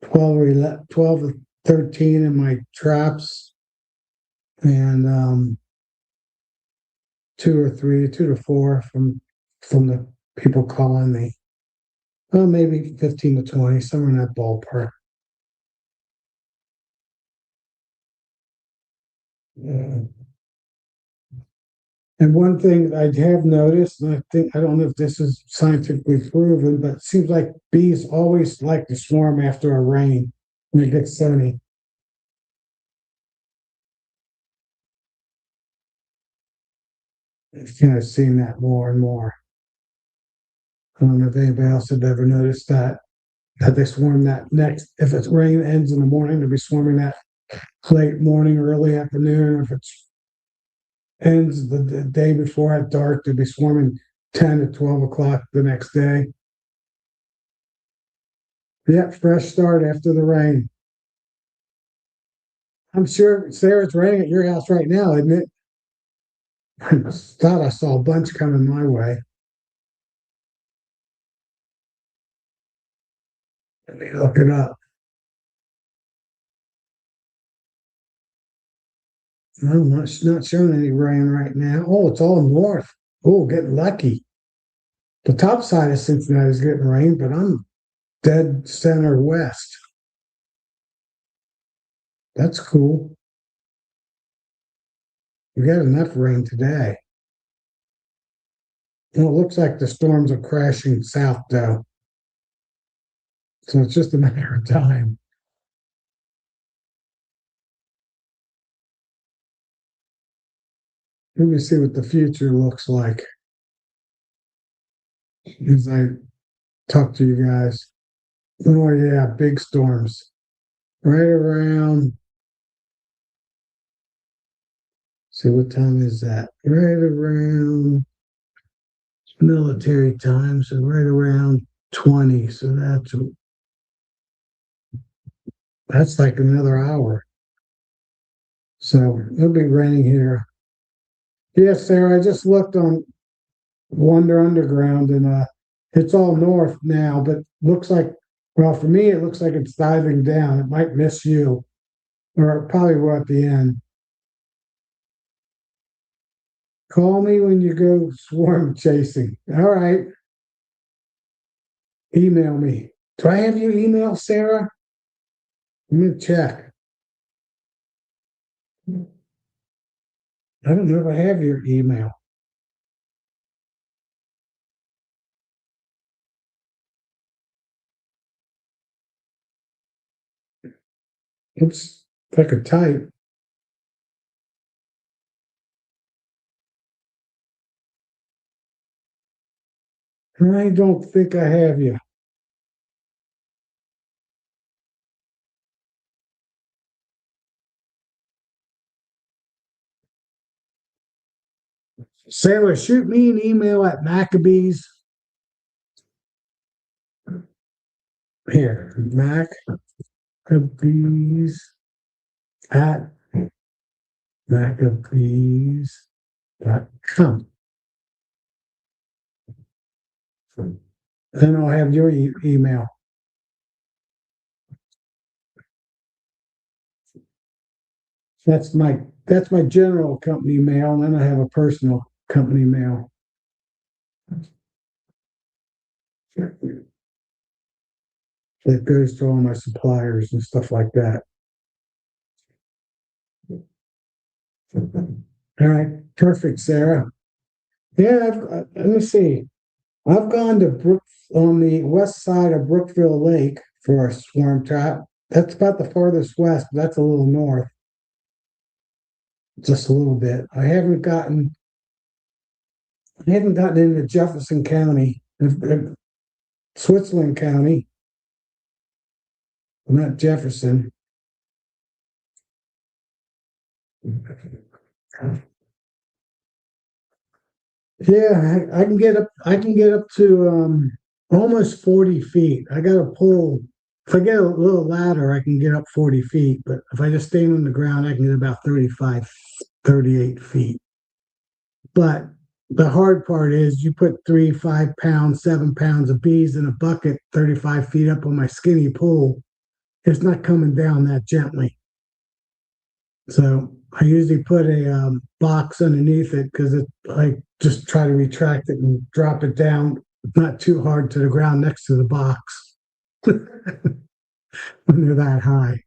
12 or 13 in my traps, and 2 to 4 from the people calling me. Well, maybe 15 to 20, somewhere in that ballpark. Yeah. And one thing I have noticed, and I don't know if this is scientifically proven, but it seems like bees always like to swarm after a rain when it gets sunny. I've kind of seen that more and more. I don't know if anybody else had ever noticed that they swarm that next, if it's rain ends in the morning, they'll be swarming that late morning, early afternoon. If it's ends the day before at dark, they'll be swarming 10 to 12 o'clock the next day. Yeah, fresh start after the rain. I'm sure, Sarah, it's raining at your house right now, isn't it? I thought I saw a bunch coming my way. Let me look it up. I'm not showing any rain right now. Oh, it's all north. Oh, getting lucky. The top side of Cincinnati is getting rain, but I'm dead center west. That's cool. We got enough rain today. Well, it looks like the storms are crashing south, though. So it's just a matter of time. Let me see what the future looks like as I talk to you guys. Oh, yeah, big storms. Right around, see what time is that? Right around military time, so right around 20. So that's like another hour. So it'll be raining here. Yes, Sarah, I just looked on Wonder Underground and it's all north now, but looks like, well, for me, it looks like it's diving down. It might miss you, or probably we're at the end. Call me when you go swarm chasing. All right. Email me. Do I have your email, Sarah? Let me check. I don't know if I have your email. Oops, if I could type. I don't think I have you. Sarah, shoot me an email at Maccabees. Here, Maccabees at Maccabees.com. Then I'll have your email. That's my general company mail, and then I have a personal company mail. That goes to all my suppliers and stuff like that. All right, perfect, Sarah. Yeah, let me see. I've gone to Brook on the west side of Brookville Lake for a swarm trap. That's about the farthest west, but that's a little north, just a little bit. I haven't gotten into Jefferson County, Switzerland County, not Jefferson. Yeah, I can get up. I can get up to almost 40 feet. I got to pull. If I get a little ladder, I can get up 40 feet. But if I just stand on the ground, I can get about 35, 38 feet. But the hard part is you put 3, 5 pounds, 7 pounds of bees in a bucket 35 feet up on my skinny pole. It's not coming down that gently. So I usually put a box underneath it because I just try to retract it and drop it down, not too hard to the ground next to the box when they're that high.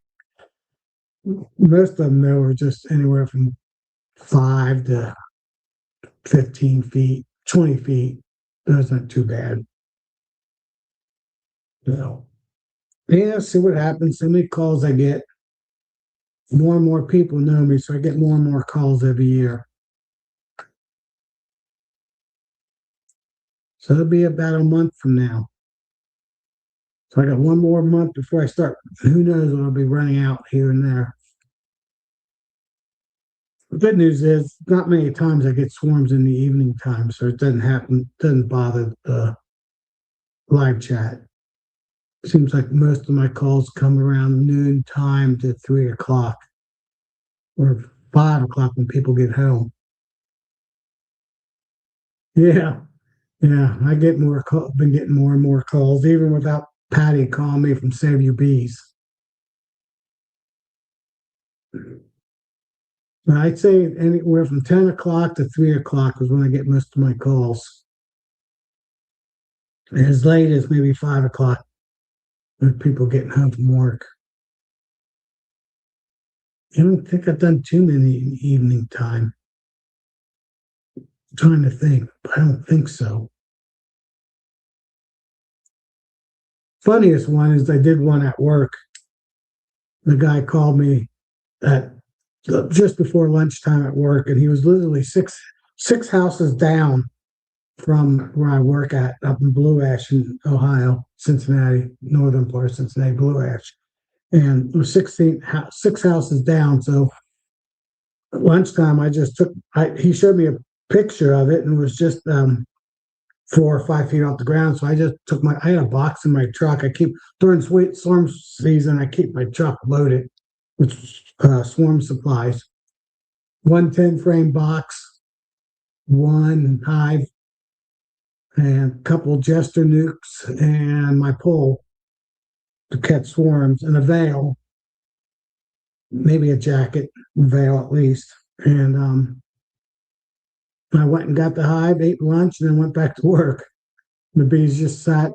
Most of them, though, are just anywhere from 5 to 15 feet, 20 feet. That's not too bad. So, yeah, see what happens. How many calls I get. More and more people know me, so I get more and more calls every year. So it'll be about a month from now. So I got one more month before I start. Who knows when I'll be running out here and there. The good news is not many times I get swarms in the evening time, so it doesn't happen, doesn't bother the live chat. Seems like most of my calls come around noon time to 3 o'clock or 5 o'clock when people get home. Yeah, yeah, I get been getting more and more calls, even without Patty calling me from Save Your Bees. I'd say anywhere from 10 o'clock to 3 o'clock is when I get most of my calls. As late as maybe 5 o'clock with people getting home from work. I don't think I've done too many in the evening time. I'm trying to think, but I don't think so. Funniest one is I did one at work. The guy called me at just before lunchtime at work, and he was literally six houses down from where I work at up in Blue Ash in Ohio, Cincinnati, northern part of Cincinnati, Blue Ash. And it was 6 houses down. So at lunchtime, he showed me a picture of it and it was just 4 or 5 feet off the ground. So I had a box in my truck. During sweet storm season, I keep my truck loaded with swarm supplies. 110 frame box, one hive, and a couple jester nukes, and my pole to catch swarms, and a veil, maybe a jacket, veil at least. And I went and got the hive, ate lunch, and then went back to work. The bees just sat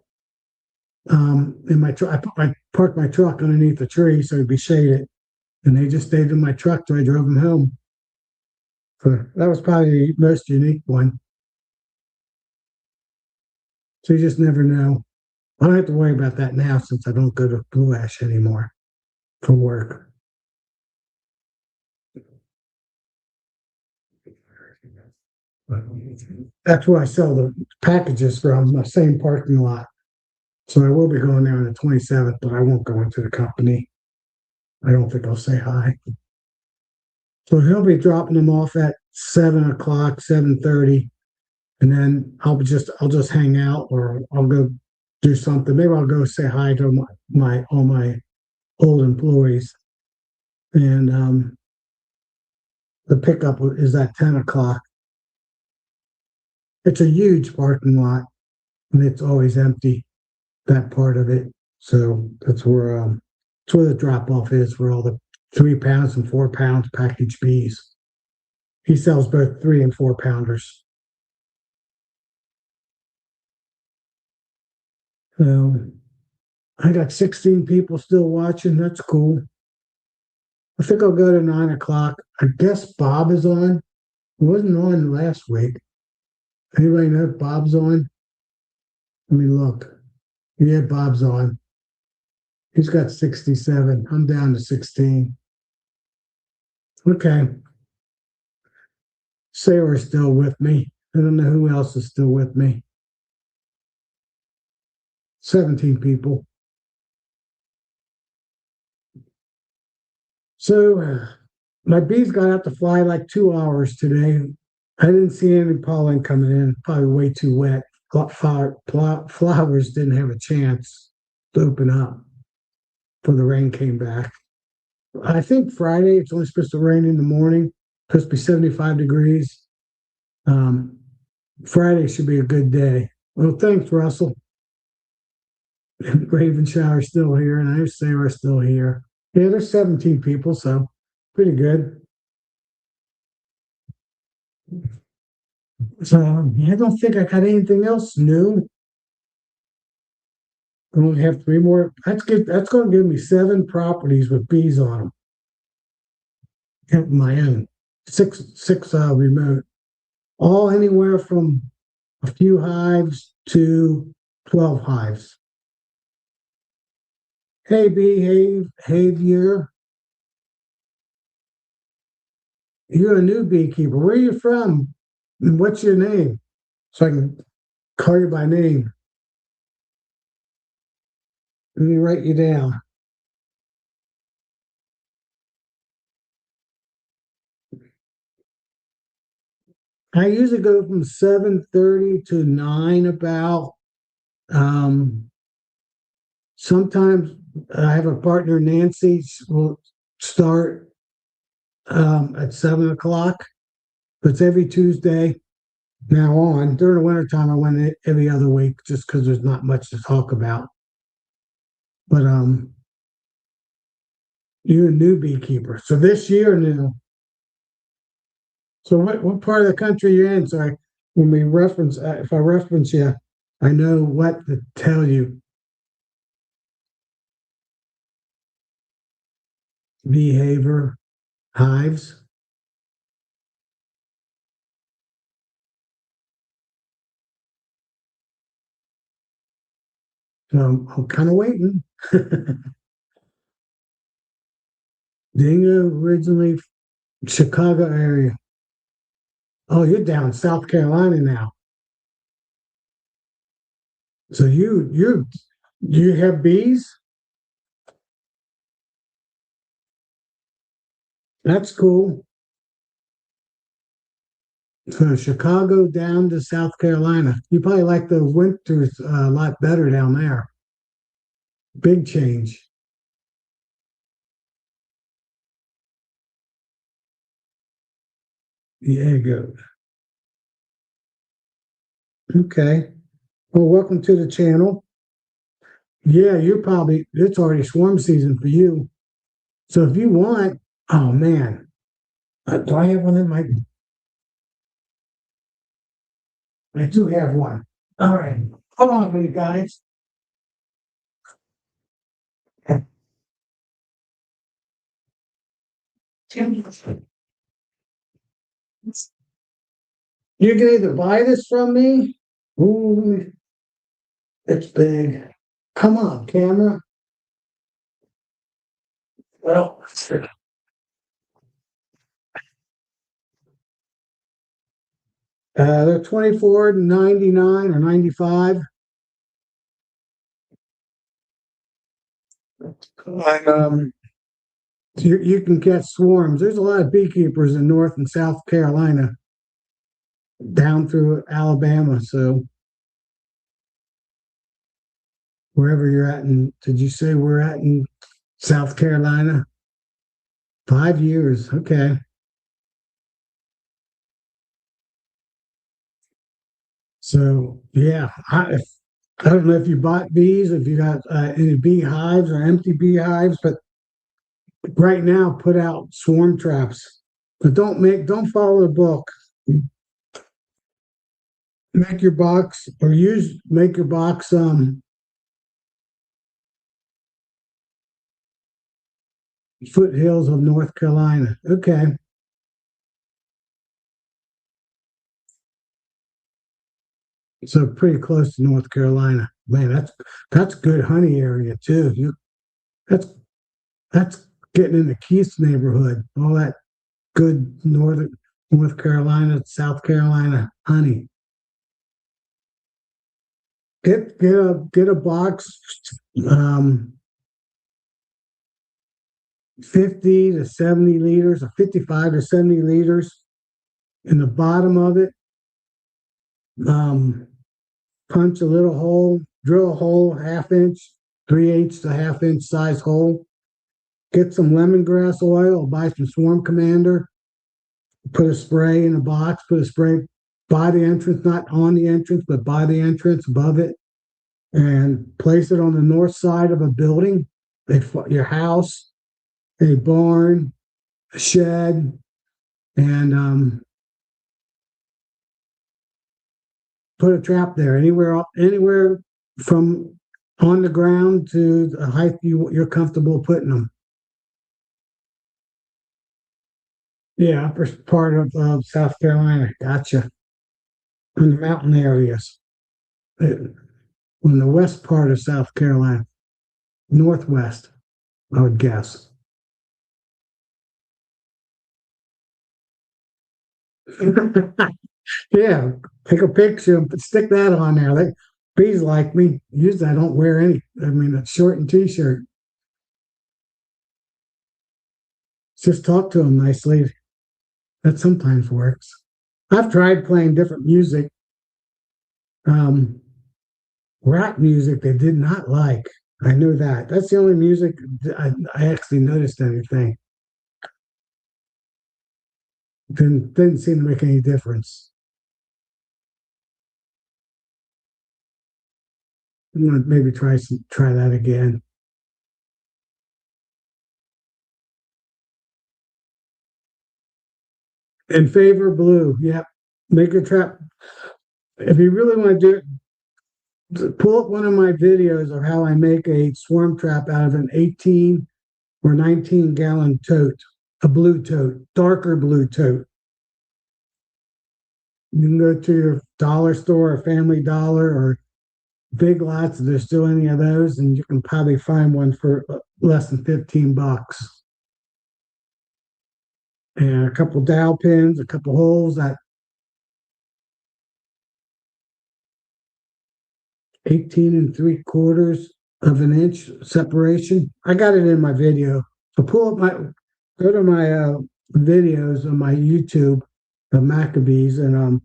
in my truck. Parked my truck underneath a tree so it'd be shaded, and they just stayed in my truck till I drove them home. So that was probably the most unique one. So you just never know. I don't have to worry about that now since I don't go to Blue Ash anymore for work. That's where I sell the packages from, the same parking lot. So I will be going there on the 27th, but I won't go into the company. I don't think I'll say hi. So he'll be dropping them off at 7 o'clock, 7:30, and then I'll just hang out or I'll go do something. Maybe I'll go say hi to all my old employees. And the pickup is at 10 o'clock. It's a huge parking lot and it's always empty, that part of it. So that's where the drop off is for all the 3 pounds and 4 pounds package bees. He sells both 3 and 4 pounders. So I got 16 people still watching. That's cool. I think I'll go to 9 o'clock. I guess Bob is on. He wasn't on last week. Anybody know if Bob's on? Let me look. Yeah, Bob's on. He's got 67. I'm down to 16. Okay. Sarah's still with me. I don't know who else is still with me. 17 people. So my bees got out to fly like 2 hours today. I didn't see any pollen coming in, probably way too wet. Flowers didn't have a chance to open up before the rain came back. I think Friday, it's only supposed to rain in the morning, supposed to be 75 degrees. Friday should be a good day. Well, thanks, Russell. Raven Shower's still here, and I know Sarah's still here. Yeah, there's 17 people, so pretty good. So I don't think I got anything else new. I only have 3 more. That's good. That's going to give me 7 properties with bees on them. Counting my own. Six remote. All anywhere from a few hives to 12 hives. Hey, behavior. You're a new beekeeper. Where are you from? And what's your name? So I can call you by name. Let me write you down. I usually go from 7:30 to 9 about. Um, Sometimes I have a partner, Nancy, will start at 7 o'clock. But it's every Tuesday now on. During the wintertime, I went every other week just because there's not much to talk about. But you're a new beekeeper. So this year new. So what part of the country you're in? So when we reference, if I reference you, I know what to tell you. Behavior hives. So I'm kind of waiting. Dingo originally Chicago area. Oh, you're down in South Carolina now. So you have bees? That's cool. So Chicago down to South Carolina. You probably like the winters a lot better down there. Big change. Diego. Okay. Well, welcome to the channel. Yeah, it's already swarm season for you. So if you want, oh man, do I have one in my I do have one. All right. Hold on, you guys. You can either buy this from me. Ooh, it's big. Come on, camera. Well, they're 24.99 or 95. Um, you can catch swarms. There's a lot of beekeepers in North and South Carolina, down through Alabama. So wherever you're at, did you say we're at in South Carolina? 5 years. Okay. So yeah, I don't know if you bought bees, if you got any beehives or empty beehives, but right now put out swarm traps. But don't follow the book. Make your box or use make your box foothills of North Carolina. Okay. So pretty close to North Carolina. Man, that's good honey area too. That's that's getting in the Keith's neighborhood. All that good North Carolina, South Carolina honey. Get a box, um, 50 to 70 liters, or 55 to 70 liters. In the bottom of it, um, punch a little hole, drill a hole, half inch, 3/8 to half inch size hole. Get some lemongrass oil, buy some Swarm Commander, put a spray in a box, put a spray by the entrance, not on the entrance, but by the entrance above it, and place it on the north side of a building, your house, a barn, a shed, and put a trap there anywhere from on the ground to the height you're comfortable putting them. Yeah, upper part of South Carolina. Gotcha. In the mountain areas. In the west part of South Carolina. Northwest, I would guess. Yeah, take a picture and stick that on there. Bees like me. Usually I don't wear any. I mean, a short and t-shirt. Just talk to them nicely. That sometimes works. I've tried playing different music, um, rap music they did not like. I knew that. That's the only music I actually noticed anything. Didn't seem to make any difference. I'm gonna maybe try that again. In favor blue. Yep. Make a trap. If you really want to do it, pull up one of my videos of how I make a swarm trap out of an 18 or 19-gallon tote, a blue tote, darker blue tote. You can go to your dollar store or Family Dollar or Big Lots if there's still any of those, and you can probably find one for less than 15 bucks. And a couple dowel pins, a couple holes at 18 3/4 of an inch separation. I got it in my video. So go to my videos on my YouTube of Maccabees, and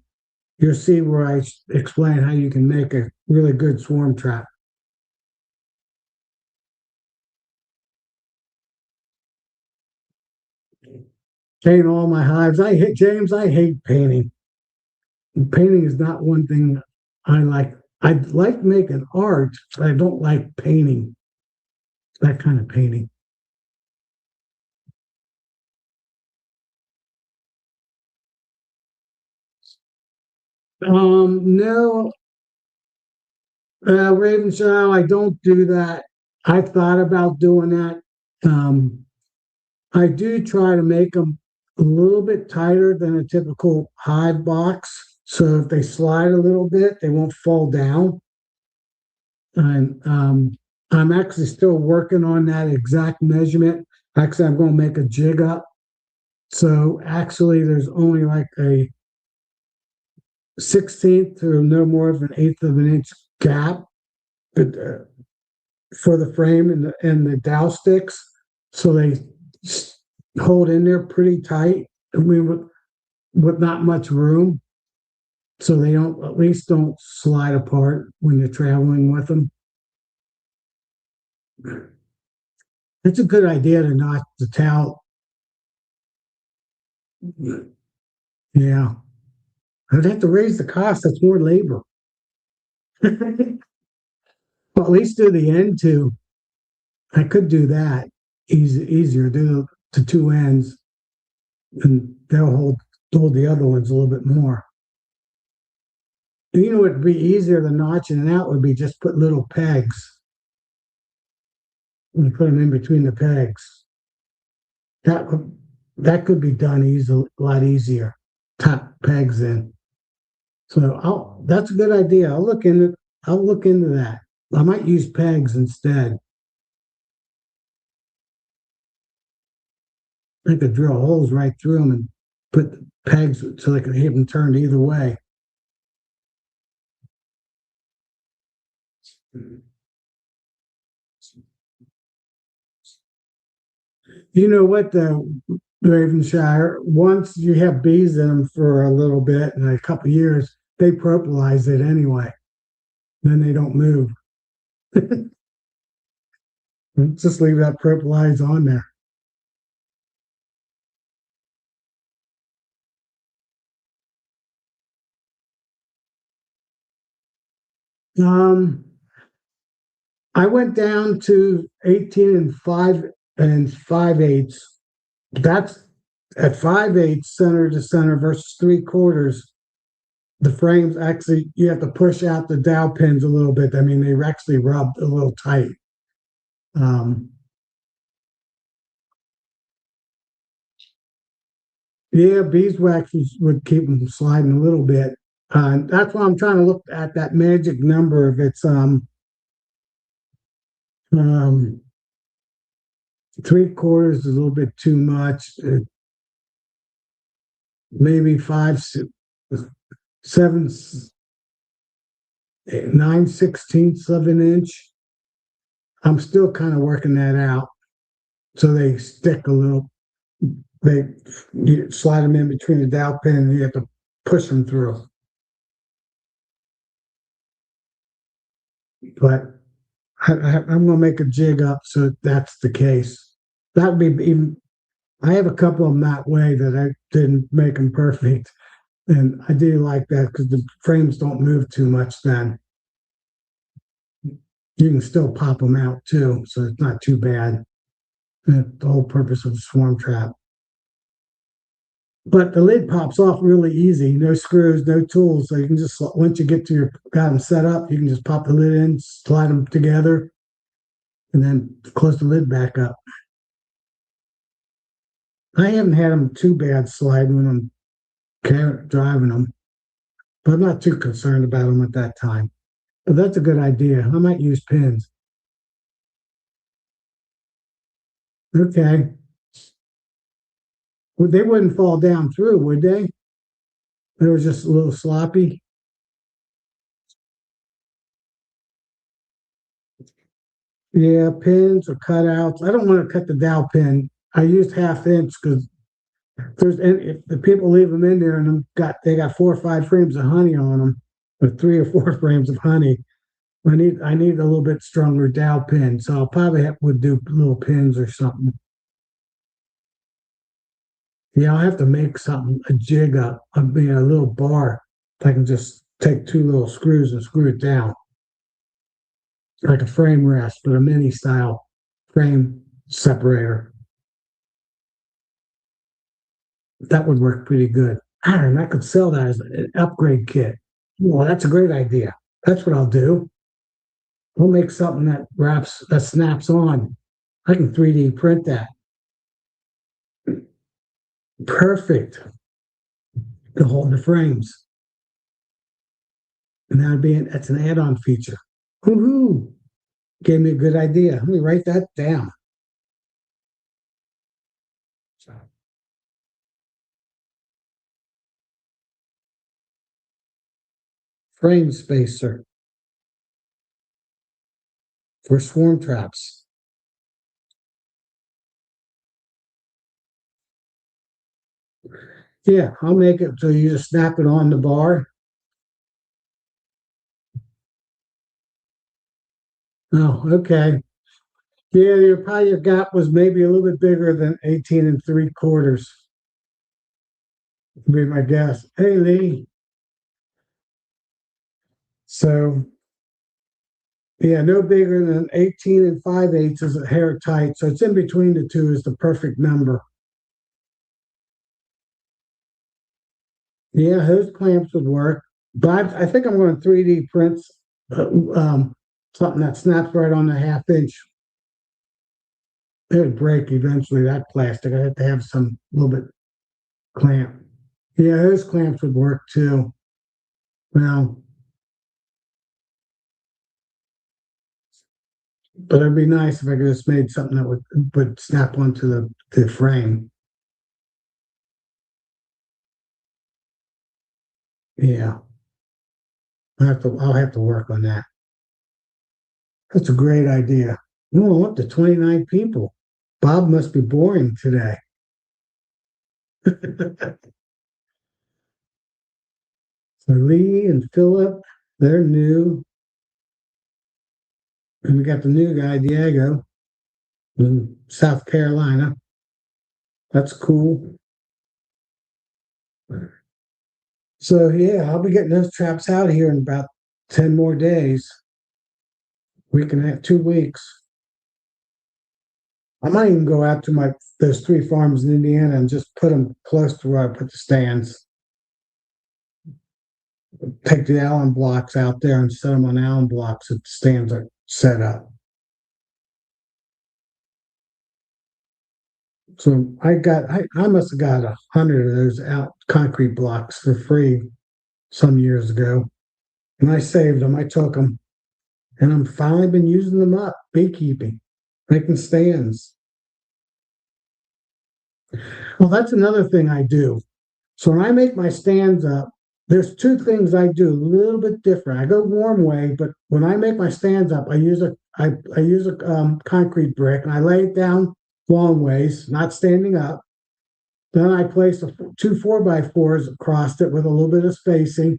you'll see where I explain how you can make a really good swarm trap. Paint all my hives. I hate painting. Painting is not one thing I like. I like making art, but I don't like painting. That kind of painting. No, Raven style, I don't do that. I thought about doing that. Um, I do try to make them a little bit tighter than a typical hive box. So if they slide a little bit, they won't fall down. And I'm actually still working on that exact measurement. Actually, I'm going to make a jig up. So actually, there's only like a 16th or no more than an eighth of an inch gap for the frame and the dowel sticks. So they hold in there pretty tight. I mean, with not much room. So they don't, at least don't slide apart when you're traveling with them. It's a good idea to notch the towel. Yeah. I'd have to raise the cost. That's more labor. Well, at least do the end too. I could do that easier. Do the two ends, and they'll hold the other ones a little bit more. You know, it'd be easier than notching it out would be just put little pegs and put them in between the pegs. That could be done a lot easier. Top pegs in. So that's a good idea. I'll look into that. I might use pegs instead. I could drill holes right through them and put pegs so they could hit them turned either way. You know what, the Ravenshire, once you have bees in them for a little bit and a couple of years, they propalize it anyway. Then they don't move. Just leave that propalize on there. Um, I went down to 18 and 5/8. That's at 5/8 center to center versus 3/4. The frames actually, you have to push out the dowel pins a little bit. I mean, they actually rubbed a little tight. Um, yeah, beeswax would keep them sliding a little bit. That's why I'm trying to look at that magic number. If it's um, 3/4 is a little bit too much. Maybe five, seven, 9/16 of an inch. I'm still kind of working that out. So they stick a little. You slide them in between the dowel pin and you have to push them through. But I'm going to make a jig up so that's the case. That would be even. I have a couple of them that way that I didn't make them perfect, and I do like that because the frames don't move too much. Then you can still pop them out too, so it's not too bad. That's the whole purpose of the swarm trap. But the lid pops off really easy. No screws, no tools. So you can just, once you get to got them set up, you can just pop the lid in, slide them together, and then close the lid back up. I haven't had them too bad sliding when I'm driving them, but I'm not too concerned about them at that time. But that's a good idea. I might use pins. Okay. Well, they wouldn't fall down through, would they? They were just a little sloppy. Yeah, pins or cutouts. I don't want to cut the dowel pin. I used 1/2 inch because if the people leave them in there and they got 4 or 5 frames of honey on them, or 3 or 4 frames of honey. I need a little bit stronger dowel pin, so I'll probably would do little pins or something. Yeah, I'll have to make something a jig up. I mean, a little bar. I can just take 2 little screws and screw it down, like a frame rest, but a mini style frame separator. That would work pretty good. I could sell that as an upgrade kit. Well, that's a great idea. That's what I'll do. I'll make something that snaps on. I can 3D print that. Perfect to hold the frames. And that's an add-on feature. Woohoo! Gave me a good idea. Let me write that down. Frame spacer for swarm traps. Yeah, I'll make it so you just snap it on the bar. Oh, okay. Yeah, your gap was maybe a little bit bigger than 18 and 3/4. Would be my guess. Hey, Lee. So, yeah, no bigger than 18 and 5/8 is a hair tight. So it's in between the two is the perfect number. Yeah, hose clamps would work. But I think I'm going to 3D print something that snaps right on the 1/2 inch. It would break eventually, that plastic. I have to have some little bit clamp. Yeah, hose clamps would work too. Well, but it'd be nice if I could just made something that would snap onto the frame. Yeah, I'll have to work on that. That's a great idea. Oh, up to 29 people. Bob must be boring today. So Lee and Philip, they're new. And we got the new guy, Diego, in South Carolina. That's cool. So yeah, I'll be getting those traps out here in about 10 more days. We can have 2 weeks. I might even go out to those 3 farms in Indiana and just put them close to where I put the stands. Take the Allen blocks out there and set them on Allen blocks that the stands are set up. So I must have got 100 of those out concrete blocks for free some years ago. And I saved them. I took them and I'm finally been using them up, beekeeping, making stands. Well, that's another thing I do. So when I make my stands up, there's 2 things I do a little bit different. I go warm way, but when I make my stands up, I use a concrete brick and I lay it down long ways, not standing up. Then I place 2 4x4s across it with a little bit of spacing.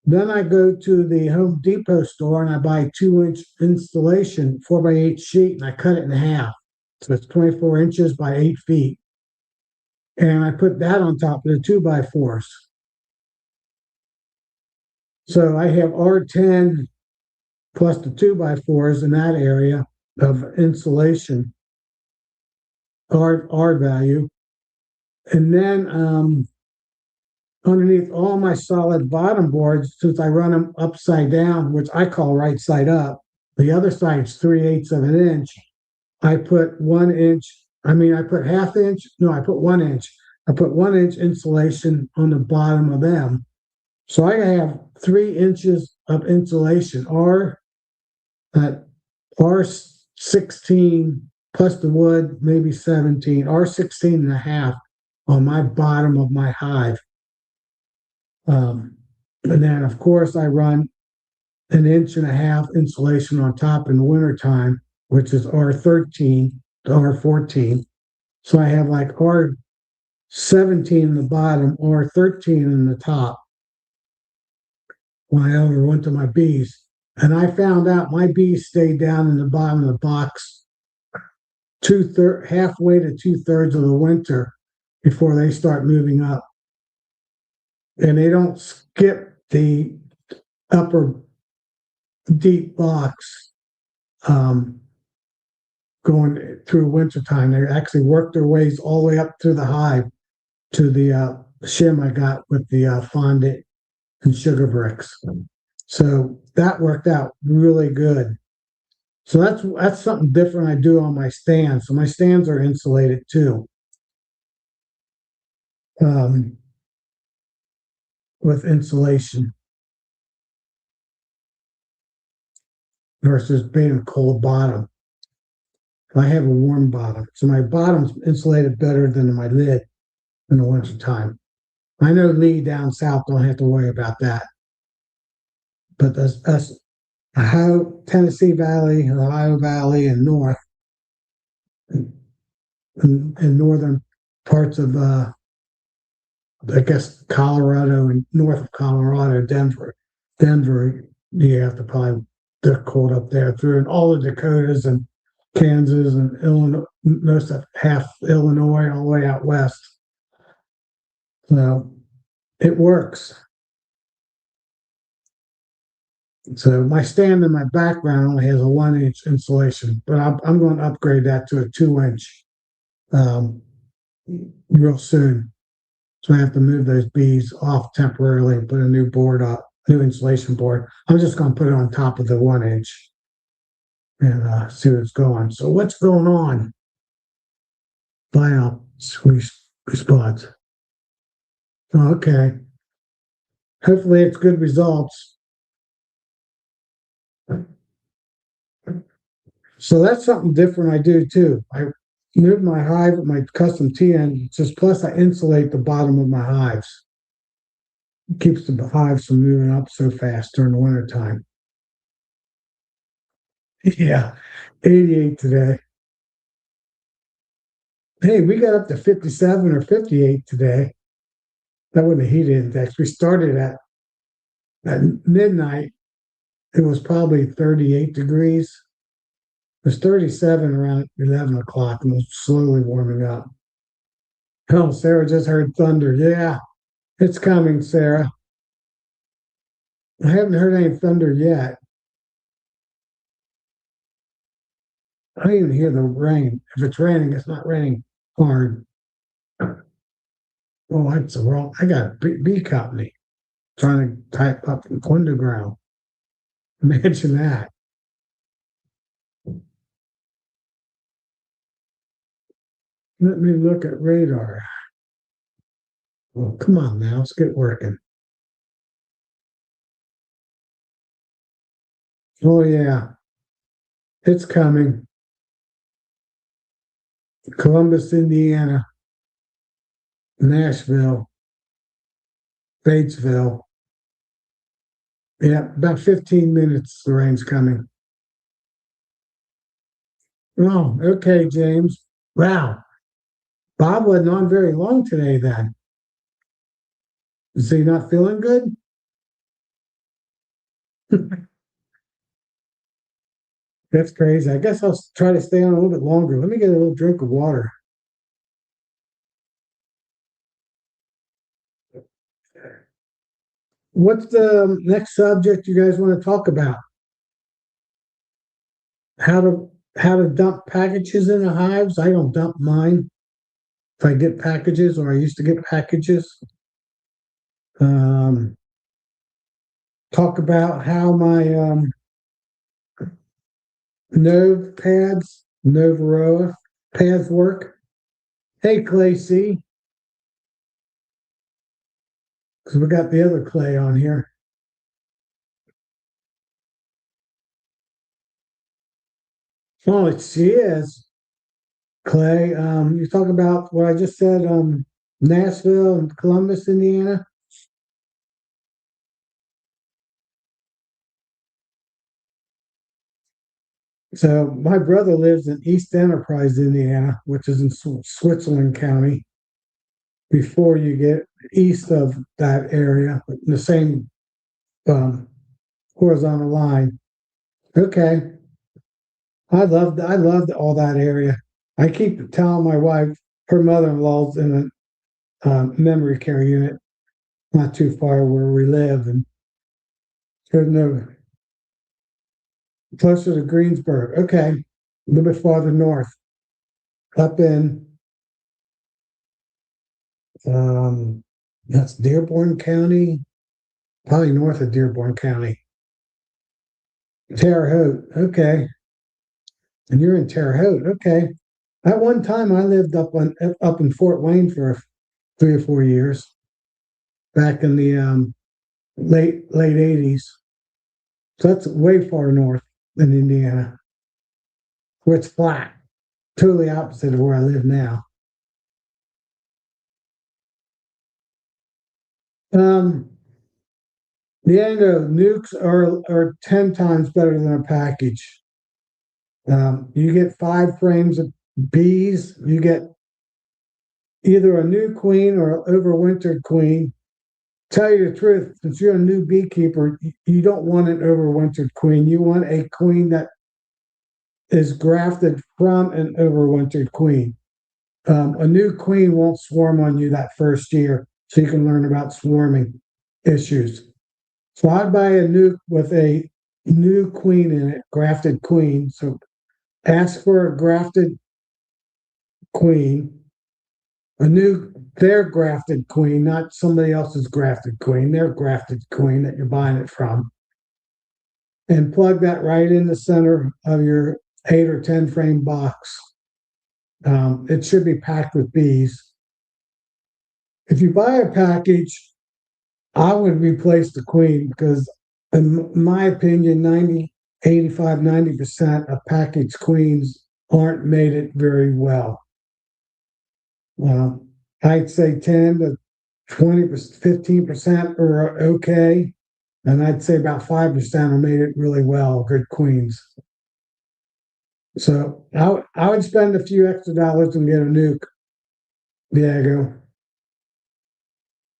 Then I go to the Home Depot store and I buy a 2-inch installation 4x8 sheet and I cut it in half. So it's 24 inches by 8 feet. And I put that on top of the 2x4s. So I have R10 plus the 2x4s in that area of insulation, R value. And then underneath all my solid bottom boards, since I run them upside down, which I call right side up, the other side's 3/8 of an inch. I put 1 inch, I put 1/2 inch, no, I put 1 inch. I put 1 inch insulation on the bottom of them. So I have 3 inches of insulation, R16 plus the wood, maybe 17, R16 and a half on my bottom of my hive. And then, of course, I run 1.5 inch insulation on top in the wintertime, which is R13 to R14. So I have like R17 in the bottom, R13 in the top when I ever went to my bees. And I found out my bees stayed down in the bottom of the box halfway to 2/3 of the winter before they start moving up. And they don't skip the upper deep box going through wintertime. They actually work their ways all the way up through the hive to the shim I got with the fondant and sugar bricks. So that worked out really good. So that's something different I do on my stands. So my stands are insulated too, um, with insulation versus being a cold bottom. I have a warm bottom, so my bottom's insulated better than my lid in the wintertime. I know Lee down south don't have to worry about that, but that's Ohio, Tennessee Valley, Ohio Valley, and north, and northern parts of I guess Colorado and north of Colorado, Denver, you have to probably they're cold up there through and all the Dakotas and Kansas and Illinois, most of half Illinois, all the way out west. So it works. So my stand in my background only has a 1 inch insulation, but I'm going to upgrade that to a 2 inch real soon. So I have to move those bees off temporarily and put a new board up, new insulation board. I'm just going to put it on top of the 1 inch and see what's going. So what's going on? Bio response. Oh, okay. Hopefully it's good results. So that's something different I do too. I move my hive with my custom TN, just plus I insulate the bottom of my hives. It keeps the hives from moving up so fast during the winter time. Yeah, 88 today. Hey, we got up to 57 or 58 today. That was the heat index. We started at midnight. It was probably 38 degrees. It was 37 around 11 o'clock and it was slowly warming up. Oh, Sarah just heard thunder. Yeah, it's coming, Sarah. I haven't heard any thunder yet. I don't even hear the rain. If it's raining, it's not raining hard. Oh, that's the wrong. I got a bee company trying to type up from underground. Imagine that. Let me look at radar. Well, come on now, let's get working. Oh yeah, it's coming. Columbus, Indiana, Nashville, Batesville. Yeah, about 15 minutes, the rain's coming. Oh, okay, James. Wow. Bob wasn't on very long today then. Is he not feeling good? That's crazy. I guess I'll try to stay on a little bit longer. Let me get a little drink of water. What's the next subject you guys want to talk about? How to dump packages in the hives? I don't dump mine. If I get packages, or I used to get packages. Um, talk about how my Novaroa pads work. Hey, Clay C. Because we got the other Clay on here. Oh, she is. Clay, you talk about what I just said, Nashville and Columbus, Indiana. So my brother lives in East Enterprise, Indiana, which is in Switzerland County. Before you get east of that area, the same horizontal line. Okay, I loved all that area. I keep telling my wife, her mother-in-law's in a memory care unit, not too far where we live, and there's no closer to Greensburg. Okay, a little bit farther north, up in that's Dearborn County, probably north of Dearborn County. Terre Haute, okay. And you're in Terre Haute, okay. At one time, I lived up in Fort Wayne for 3 or 4 years, back in the late '80s. So that's way far north in Indiana, where it's flat, totally opposite of where I live now. Um, yeah, no, nukes are 10 times better than a package. You get 5 frames of bees. You get either a new queen or an overwintered queen. Tell you the truth, since you're a new beekeeper, you don't want an overwintered queen. You want a queen that is grafted from an overwintered queen. A new queen won't swarm on you that first year, so you can learn about swarming issues. So I'd buy a nuke with a new queen in it, grafted queen. So ask for a grafted queen, their grafted queen, not somebody else's grafted queen, their grafted queen that you're buying it from, and plug that right in the center of your 8 or 10 frame box. It should be packed with bees. If you buy a package, I would replace the queen because, in my opinion, 90 of packaged queens aren't mated very well. I'd say 10 to 20, 15% are okay. And I'd say about 5% are mated really well, good queens. So I would spend a few extra dollars and get a nuke, Diego.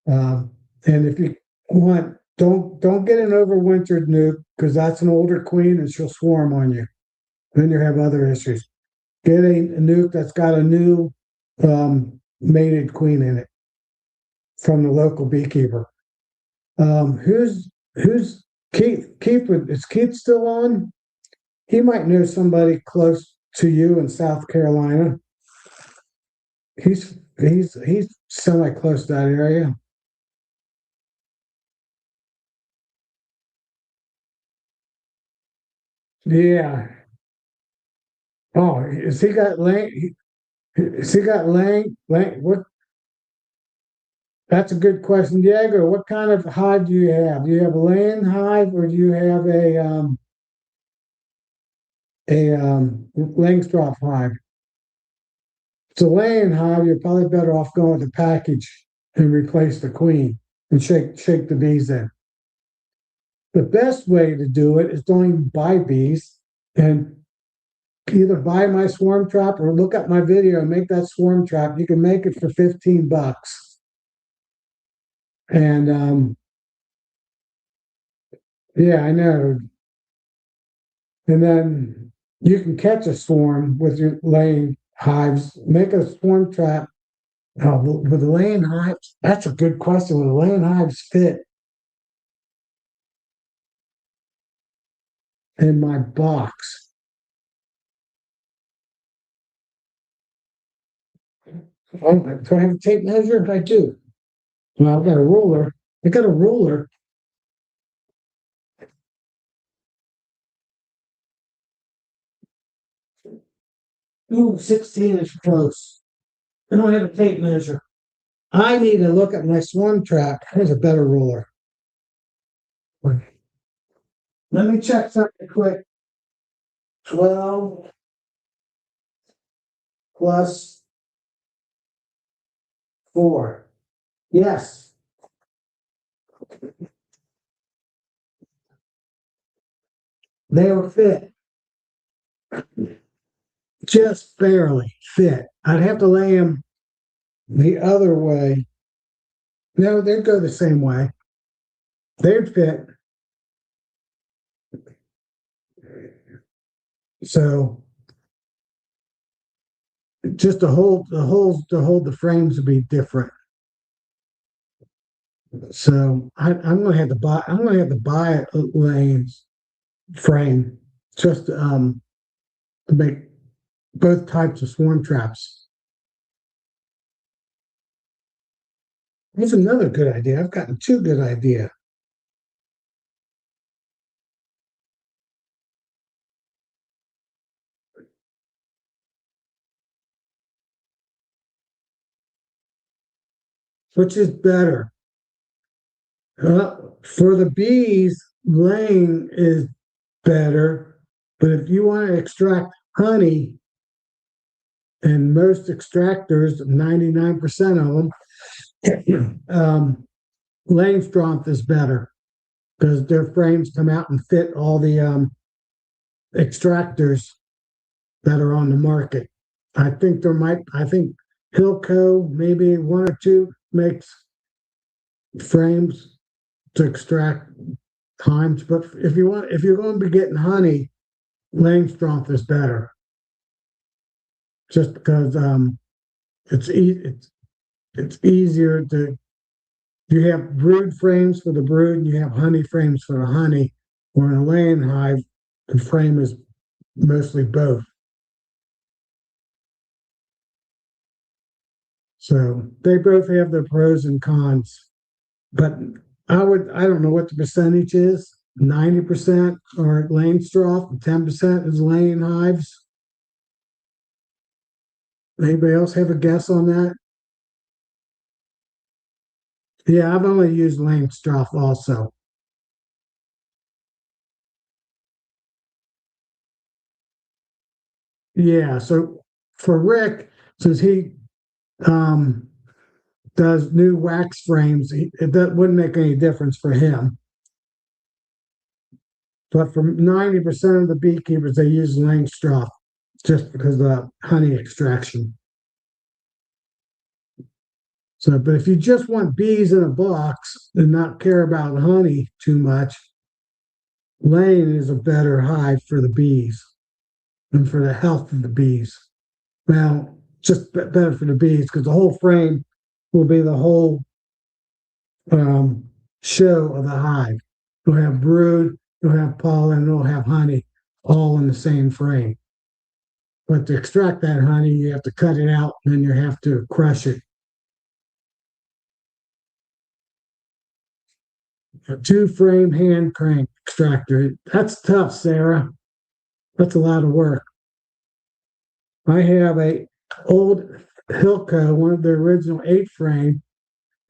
And if you want, don't get an overwintered nuke because that's an older queen and she'll swarm on you. Then you have other issues. Get a nuke that's got a new mated queen in it from the local beekeeper. Who's Keith? Is Keith still on? He might know somebody close to you in South Carolina. He's semi close to that area. Yeah. Oh, has he got Lang? Has he got Lang? What? That's a good question, Diego. What kind of hive do you have? Do you have a laying hive or do you have a Langstroth hive? It's a laying hive. You're probably better off going with the package and replace the queen and shake the bees in. The best way to do it is don't even buy bees and either buy my swarm trap or look at my video and make that swarm trap. You can make it for $15. And yeah, I know. And then you can catch a swarm with your laying hives. Make a swarm trap. Oh, with the laying hives, that's a good question. Will the laying hives fit in my box? Oh, do I have a tape measure? I do. Well, I've got a ruler. I got a ruler. Ooh, 16 is close. I don't have a tape measure. I need to look at my swarm trap. Here's a better ruler. Let me check something quick. 12 plus 4. Yes. They will fit. Just barely fit. I'd have to lay them the other way. No, they'd go the same way. They'd fit. So just to hold the holes to hold the frames would be different. So I'm gonna have to buy. I'm gonna have to buy a lanes frame just to make both types of swarm traps. That's another good idea. I've gotten two good ideas. which is better? For the bees, laying is better, but if you want to extract honey, and most extractors, 99% of them, laying strength is better because their frames come out and fit all the extractors that are on the market. I think Hilco, maybe one or two, makes frames to extract times. But if you're going to be getting honey, Langstroth is better, just because it's easier to. You have brood frames for the brood, and you have honey frames for the honey. Or in a laying hive, the frame is mostly both. So they both have their pros and cons. But I don't know what the percentage is. 90% are laying straw, 10% is laying hives. Anybody else have a guess on that? Yeah, I've only used laying straw also. Yeah, so for Rick, since he um, does new wax frames, that wouldn't make any difference for him. But for 90% of the beekeepers, they use Langstroth just because of the honey extraction. So, but if you just want bees in a box and not care about honey too much, laying is a better hive for the bees and for the health of the bees. Well, just better for the bees because the whole frame will be the whole show of the hive. You'll have brood, you'll have pollen, you'll have honey, all in the same frame. But to extract that honey, you have to cut it out and then you have to crush it. A two-frame hand crank extractor. That's tough, Sarah. That's a lot of work. I have a old Hilco, one of the original 8-frame,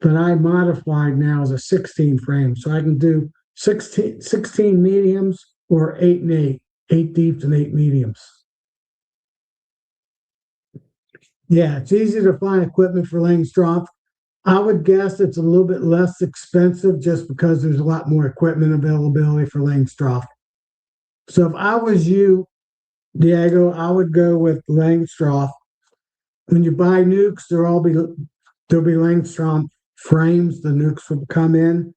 that I modified now as a 16-frame. So I can do 16 mediums or 8 and 8, 8 deeps and 8 mediums. Yeah, it's easy to find equipment for laying straw. I would guess it's a little bit less expensive just because there's a lot more equipment availability for laying straw. So if I was you, Diego, I would go with laying straw. When you buy nukes, there'll be laying straw frames. The nukes will come in,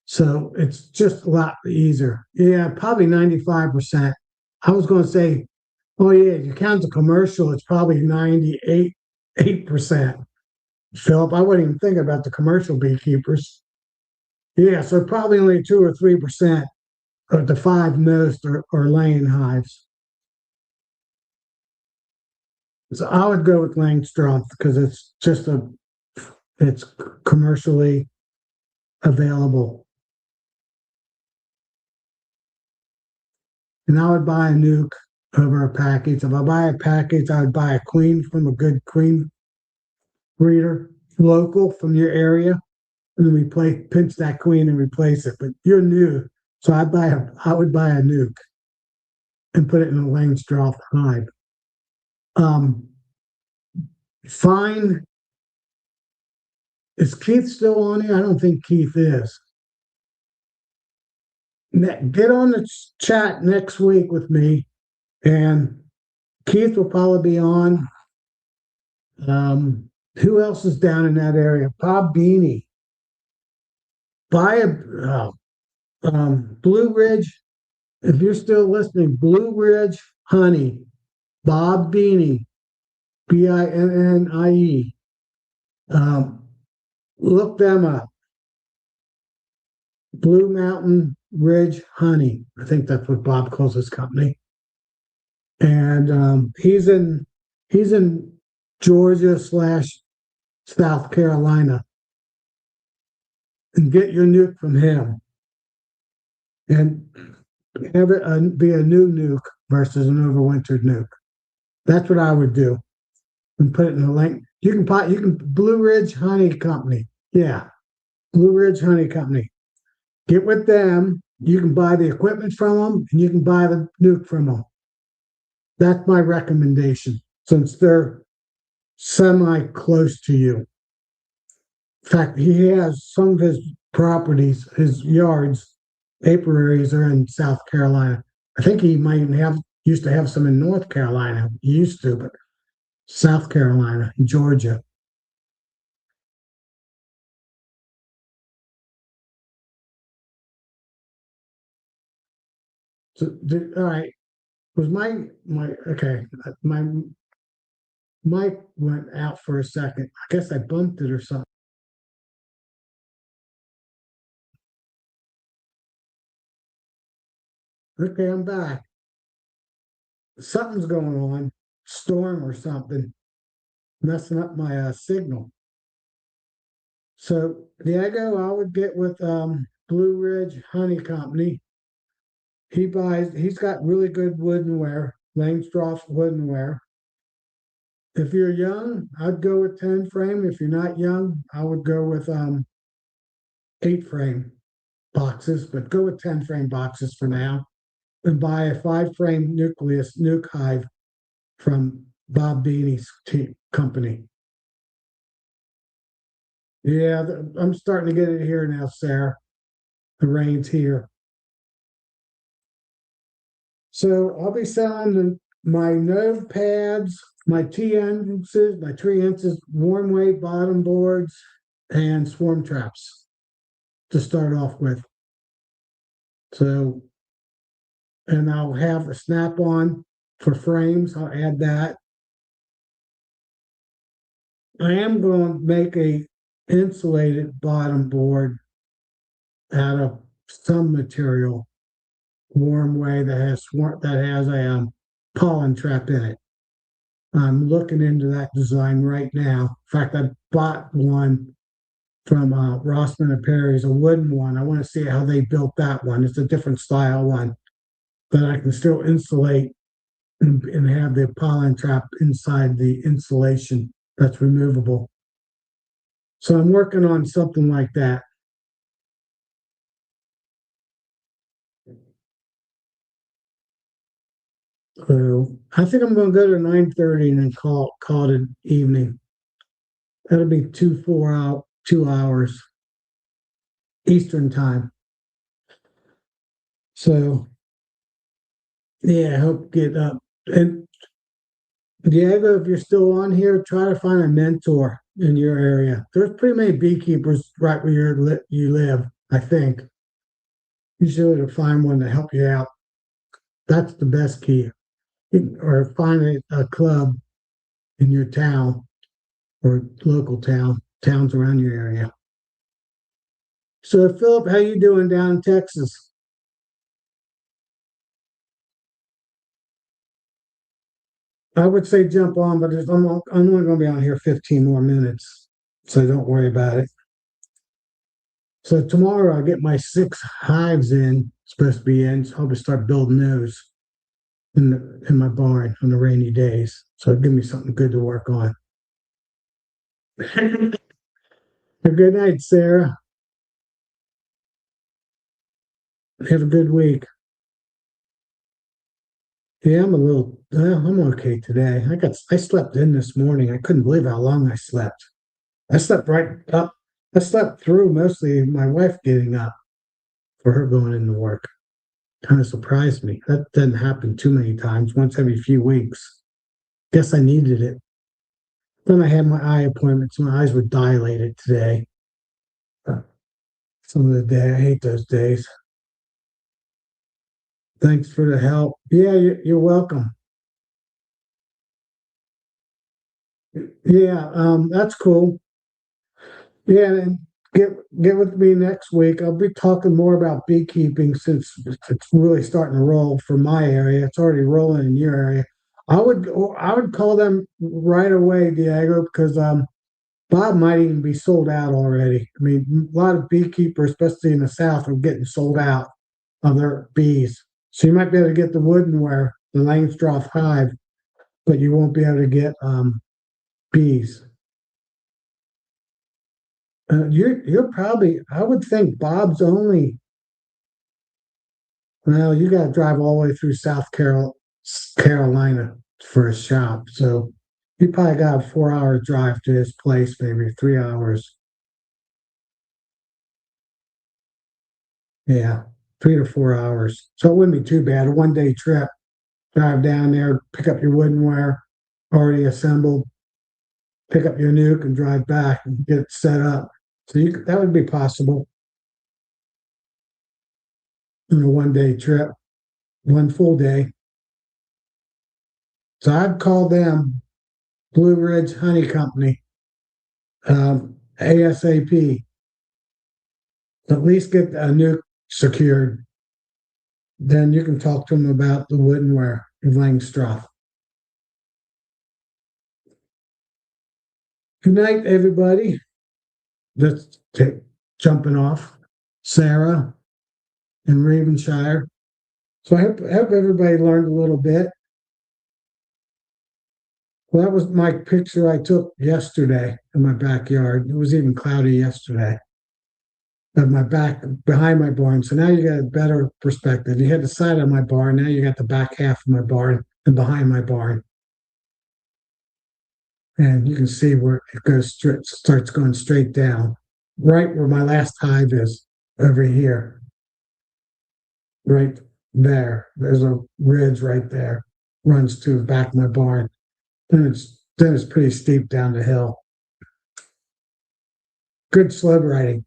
so it's just a lot easier. Yeah, probably 95%. I was going to say, oh yeah, if you count the commercial, it's probably 98% Philip, I wouldn't even think about the commercial beekeepers. Yeah, so probably only 2 or 3% of the five most are laying hives. So I would go with Langstroth because it's commercially available. And I would buy a nuke over a package. If I buy a package, I would buy a queen from a good queen breeder, local from your area, and then pinch that queen and replace it. But you're new, so I would buy a nuke and put it in a Langstroth hive. Fine. Is Keith still on here? I don't think Keith is. Get on the chat next week with me, and Keith will probably be on. Who else is down in that area? Bob Beanie. Buy Blue Ridge. If you're still listening, Blue Ridge Honey. Bob Beanie. Binnie. Look them up. Blue Mountain Ridge Honey. I think that's what Bob calls his company. And he's in Georgia / South Carolina. And get your nuke from him. And have it be a new nuke versus an overwintered nuke. That's what I would do. And put it in the link. You can Blue Ridge Honey Company. Yeah, Blue Ridge Honey Company. Get with them. You can buy the equipment from them, and you can buy the nuke from them. That's my recommendation, since they're semi close to you. In fact, he has some of his properties, his yards, apiaries are in South Carolina. I think he might even have used to have some in North Carolina. He used to, but South Carolina, Georgia. So, all right, was my okay? My mic went out for a second. I guess I bumped it or something. Okay, I'm back. Something's going on, storm or something, messing up my signal. So Diego, I would get with Blue Ridge Honey Company. He's got really good woodenware, Langstroth woodenware. If you're young, I'd go with 10 frame. If you're not young, I would go with 8 frame boxes, but go with 10 frame boxes for now. And buy a 5 frame nucleus nuke hive from Bob Beanie's company. Yeah, I'm starting to get it here now, Sarah. The rain's here. So I'll be selling my node pads, my T entrances, my tree entrances, warm weight bottom boards, and swarm traps to start off with. So, and I'll have a snap on for frames. I'll add that. I am going to make a insulated bottom board out of some material, warm way that has a pollen trap in it. I'm looking into that design right now. In fact, I bought one from Rossman and Perry's, a wooden one. I want to see how they built that one. It's a different style one that I can still insulate and have the pollen trap inside the insulation that's removable. So I'm working on something like that. So I think I'm going to go to 9:30 and then call it an evening. That'll be 2 hours Eastern time. So yeah, I hope to get up. And Diego, if you're still on here, try to find a mentor in your area. There's pretty many beekeepers right where you live, I think. You should find one to help you out. That's the best key. Or find a club in your town or local towns around your area. So Philip, how you doing down in Texas? I would say jump on, but I'm only going to be on here 15 more minutes, so don't worry about it. So tomorrow I get my 6 hives in, supposed to be in, so I'll just start building those in my barn on the rainy days. So give me something good to work on. A good night, Sarah. Have a good week. Yeah, I'm okay today. I slept in this morning. I couldn't believe how long I slept. I slept right up. I slept through mostly my wife getting up for her going into work. Kind of surprised me. That doesn't happen too many times, once every few weeks. Guess I needed it. Then I had my eye appointments. My eyes were dilated today. Some of the day, I hate those days. Thanks for the help. Yeah, you're welcome. Yeah, that's cool. Yeah, and get get with me next week. I'll be talking more about beekeeping since it's really starting to roll for my area. It's already rolling in your area. I would call them right away, Diego, because Bob might even be sold out already. I mean, a lot of beekeepers, especially in the South, are getting sold out of their bees. So you might be able to get the woodenware, the Langstroth hive, but you won't be able to get bees. You're probably, I would think Bob's only, well, you got to drive all the way through Carolina for a shop. So you probably got a 4 hour drive to his place, maybe 3 hours. Yeah, 3 to 4 hours. So it wouldn't be too bad. A 1 day trip, drive down there, pick up your woodenware already assembled, pick up your nuke and drive back and get it set up. So that would be possible in a 1 day trip, one full day. So I'd call them Blue Ridge Honey Company, ASAP. At least get a nuke secured. Then you can talk to them about the woodenware in Langstroth. Good night, everybody. Just jumping off. Sarah in Ravenshire. So I hope everybody learned a little bit. Well, that was my picture I took yesterday in my backyard. It was even cloudy yesterday of my back behind my barn. So now you got a better perspective. You had the side of my barn. Now you got the back half of my barn and behind my barn. And you can see where it goes straight, starts going straight down, right where my last hive is over here, right there. There's a ridge right there, runs to the back of my barn. Then it's pretty steep down the hill. Good sled riding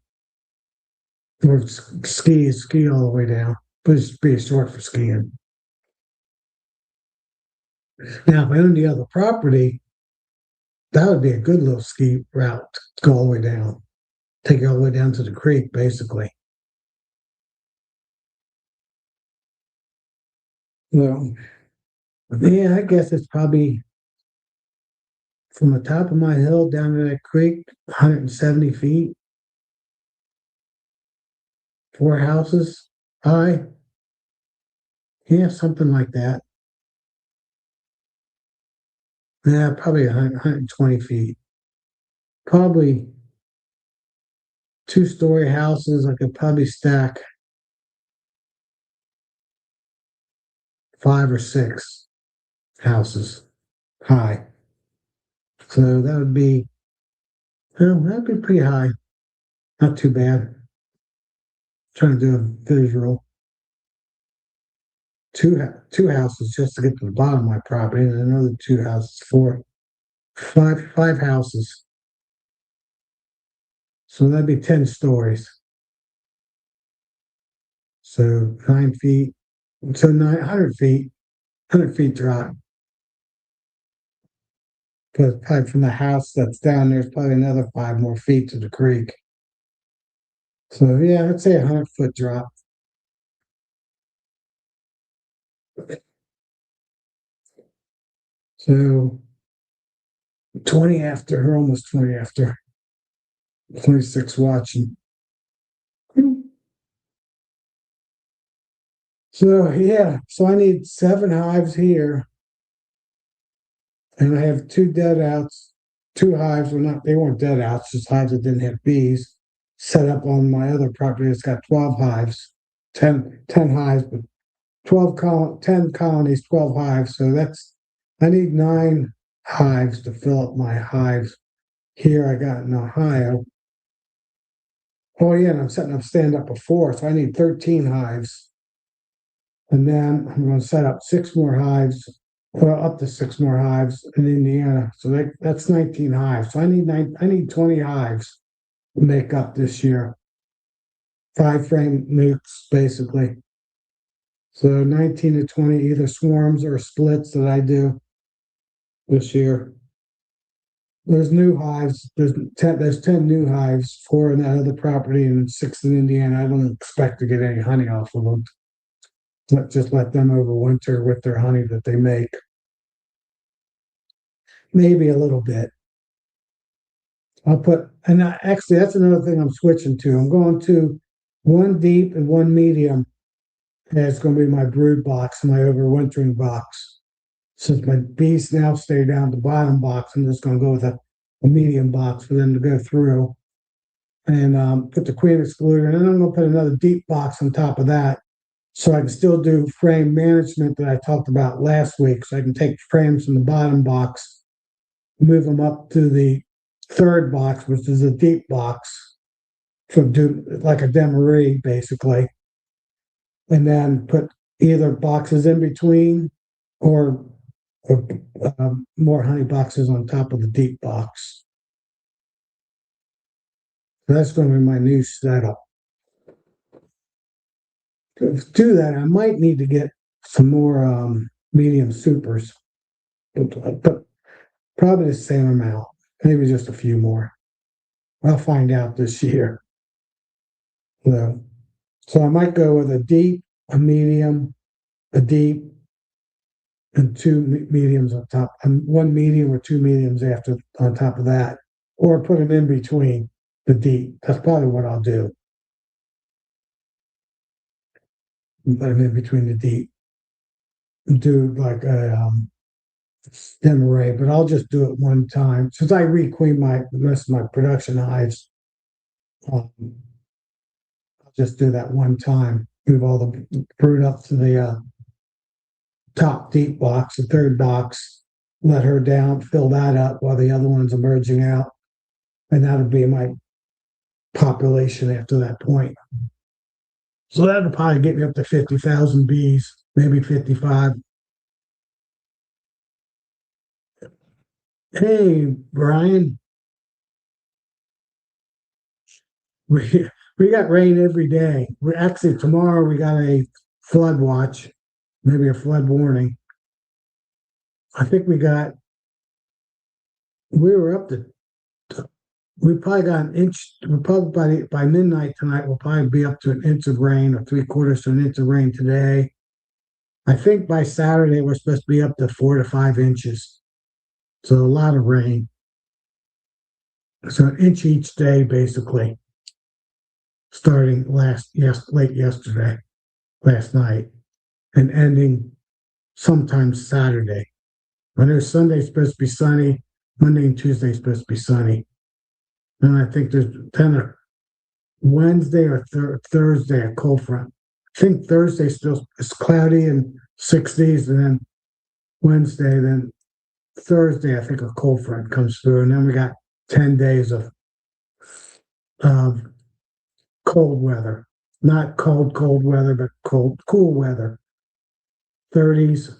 or ski all the way down, but it's pretty short for skiing. Now, if I owned the other property, that would be a good little ski route to go all the way down, take you all the way down to the creek, basically. Well, yeah, I guess it's probably from the top of my hill down to that creek, 170 feet, 4 houses high. Yeah, something like that. Yeah, probably 120 feet. Probably 2 story houses. I could probably stack 5 or 6 houses high. So that would be, well, that'd be pretty high. Not too bad. Trying to do a visual. Two houses just to get to the bottom of my property, and another 2 houses, five houses. So that'd be 10 stories. So 9 feet. So 900 feet, 100 feet drop. But probably from the house that's down there's probably another 5 more feet to the creek. So yeah, I'd say 100 foot drop. So 20 after, or almost 20 after, 26 watching. So yeah, so I need 7 hives here, and I have 2 dead outs, 2 hives. Well, not they weren't dead outs, just hives that didn't have bees. Set up on my other property. It's got 12 hives, 10 hives, but 10 colonies, 12 hives. So I need 9 hives to fill up my hives here. I got in Ohio. Oh yeah, and I'm setting up stand up before, so I need 13 hives. And then I'm going to set up 6 more hives, well, up to 6 more hives in Indiana. So that's 19 hives. So I need 20 hives to make up this year. 5 frame nukes, basically. So 19 to 20, either swarms or splits that I do this year. There's new hives. There's 10 new hives, 4 in that other property and 6 in Indiana. I don't expect to get any honey off of them. Just let them overwinter with their honey that they make. Maybe a little bit. Actually, that's another thing I'm switching to. I'm going to one deep and one medium. And it's going to be my brood box, my overwintering box. Since my bees now stay down the bottom box, I'm just going to go with a medium box for them to go through. and put the queen excluder, and then I'm going to put another deep box on top of that, so I can still do frame management that I talked about last week. So I can take frames from the bottom box, move them up to the third box, which is a deep box, for do like a demery basically, and then put either boxes in between or, or more honey boxes on top of the deep box. So that's going to be my new setup. To do that, I might need to get some more medium supers, but probably the same amount, maybe just a few more. I'll find out this year. So, so I might go with a deep, a medium, a deep, and two mediums on top, and one medium or two mediums after on top of that, or put them in between the deep. That's probably what I'll do. Put them in between the deep. Do like a stem array, but I'll just do it one time since I requeen my the rest of my production hives. Um, I'll just do that one time. Move all the brood up to the top deep box, the third box. Let her down, fill that up while the other one's emerging out, and that'll be my population after that point. So that'll probably get me up to 50,000 bees, maybe 55. Hey, Brian, we we got rain every day. We actually tomorrow we got a flood watch, maybe a flood warning. I think we were up to we probably got an inch. We probably by midnight tonight we'll probably be up to an inch of rain or three-quarters to an inch of rain today. I think by Saturday we're supposed to be up to 4 to 5 inches. So a lot of rain. So an inch each day basically, starting late yesterday, last night, and ending sometime Saturday. I know Sunday's supposed to be sunny, Monday and Tuesday supposed to be sunny. And I think there's then Wednesday or Thursday a cold front. I think Thursday still is cloudy and 60s, and then Wednesday, then Thursday I think a cold front comes through, and then we got 10 days of cold weather, not cold weather, but cool weather. 30s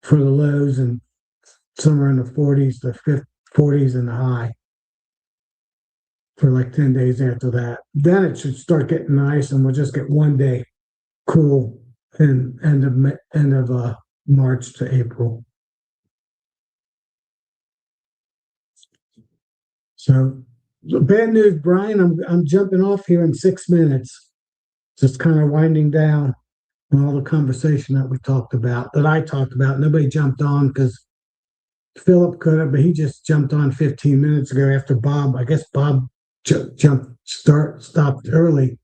for the lows and somewhere in the 40s, the 40s in the high for like 10 days after that. Then it should start getting nice, and we'll just get one day cool in end of March to April. So bad news, Brian. I'm jumping off here in 6 minutes. Just kind of winding down on all the conversation that we talked about, that I talked about. Nobody jumped on because Philip could have, but he just jumped on 15 minutes ago after Bob. I guess Bob stopped early.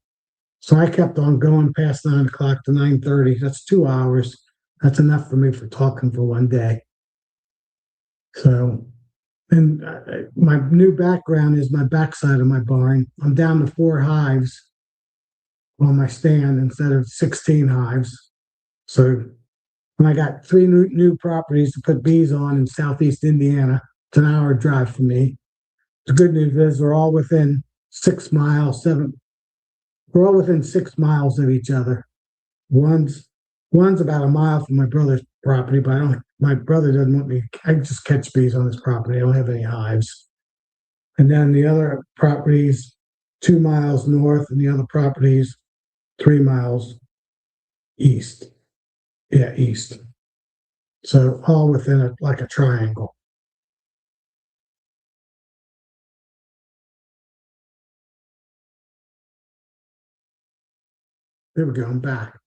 So I kept on going past 9 o'clock to 9:30. That's 2 hours. That's enough for me for talking for one day. So, and my new background is my backside of my barn. I'm down to 4 hives on my stand instead of 16 hives. So, and I got three new properties to put bees on in southeast Indiana. It's an hour drive for me. The good news is they're all within 6 miles, we're all within 6 miles of each other. One's about a mile from my brother's property, but my brother doesn't want me. I just catch bees on his property. I don't have any hives. And then the other properties, 2 miles north, and the other properties, 3 miles east. Yeah, east. So all within like a triangle. There we go. I'm back.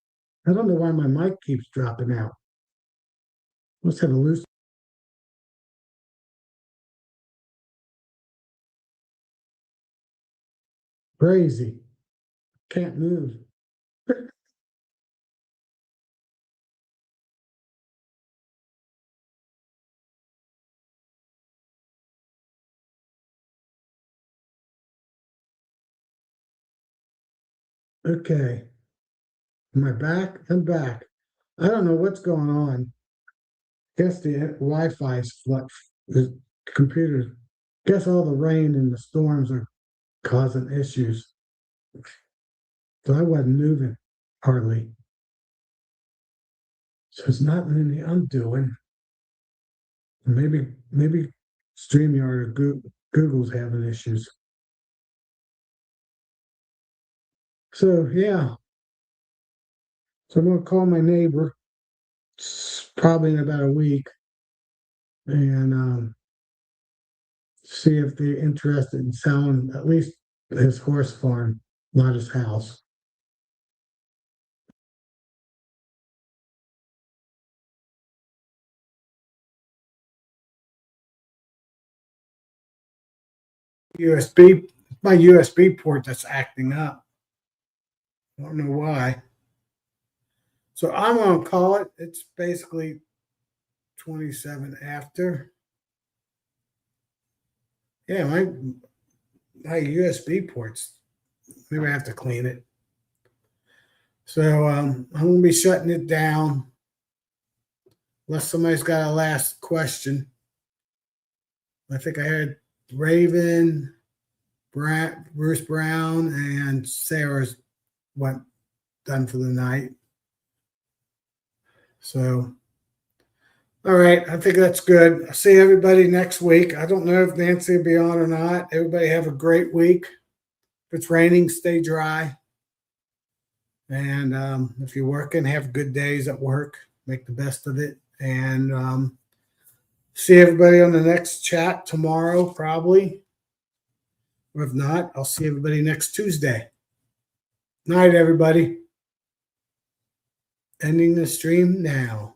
I don't know why my mic keeps dropping out. Must have a loose. Crazy. Can't move. Okay. Am I back? I'm back. I don't know what's going on. Guess the Wi-Fi is the computer. Guess all the rain and the storms are causing issues. So I wasn't moving hardly. So it's not any undoing. Maybe StreamYard or Google's having issues. So yeah. So I'm gonna call my neighbor probably in about a week and see if they're interested in selling at least his horse farm, not his house. USB, my USB port that's acting up. I don't know why. So I'm gonna call it. It's basically 27 after. Yeah, my USB ports. Maybe I have to clean it. So I'm gonna be shutting it down. Unless somebody's got a last question. I think I had Raven, Bruce Brown, and Sarah's went done for the night. So, all right, I think that's good. I'll see everybody next week. I don't know if Nancy will be on or not. Everybody have a great week. If it's raining, stay dry. And if you're working, have good days at work. Make the best of it. And see everybody on the next chat tomorrow, probably. Or if not, I'll see everybody next Tuesday. Night, everybody. Ending the stream now.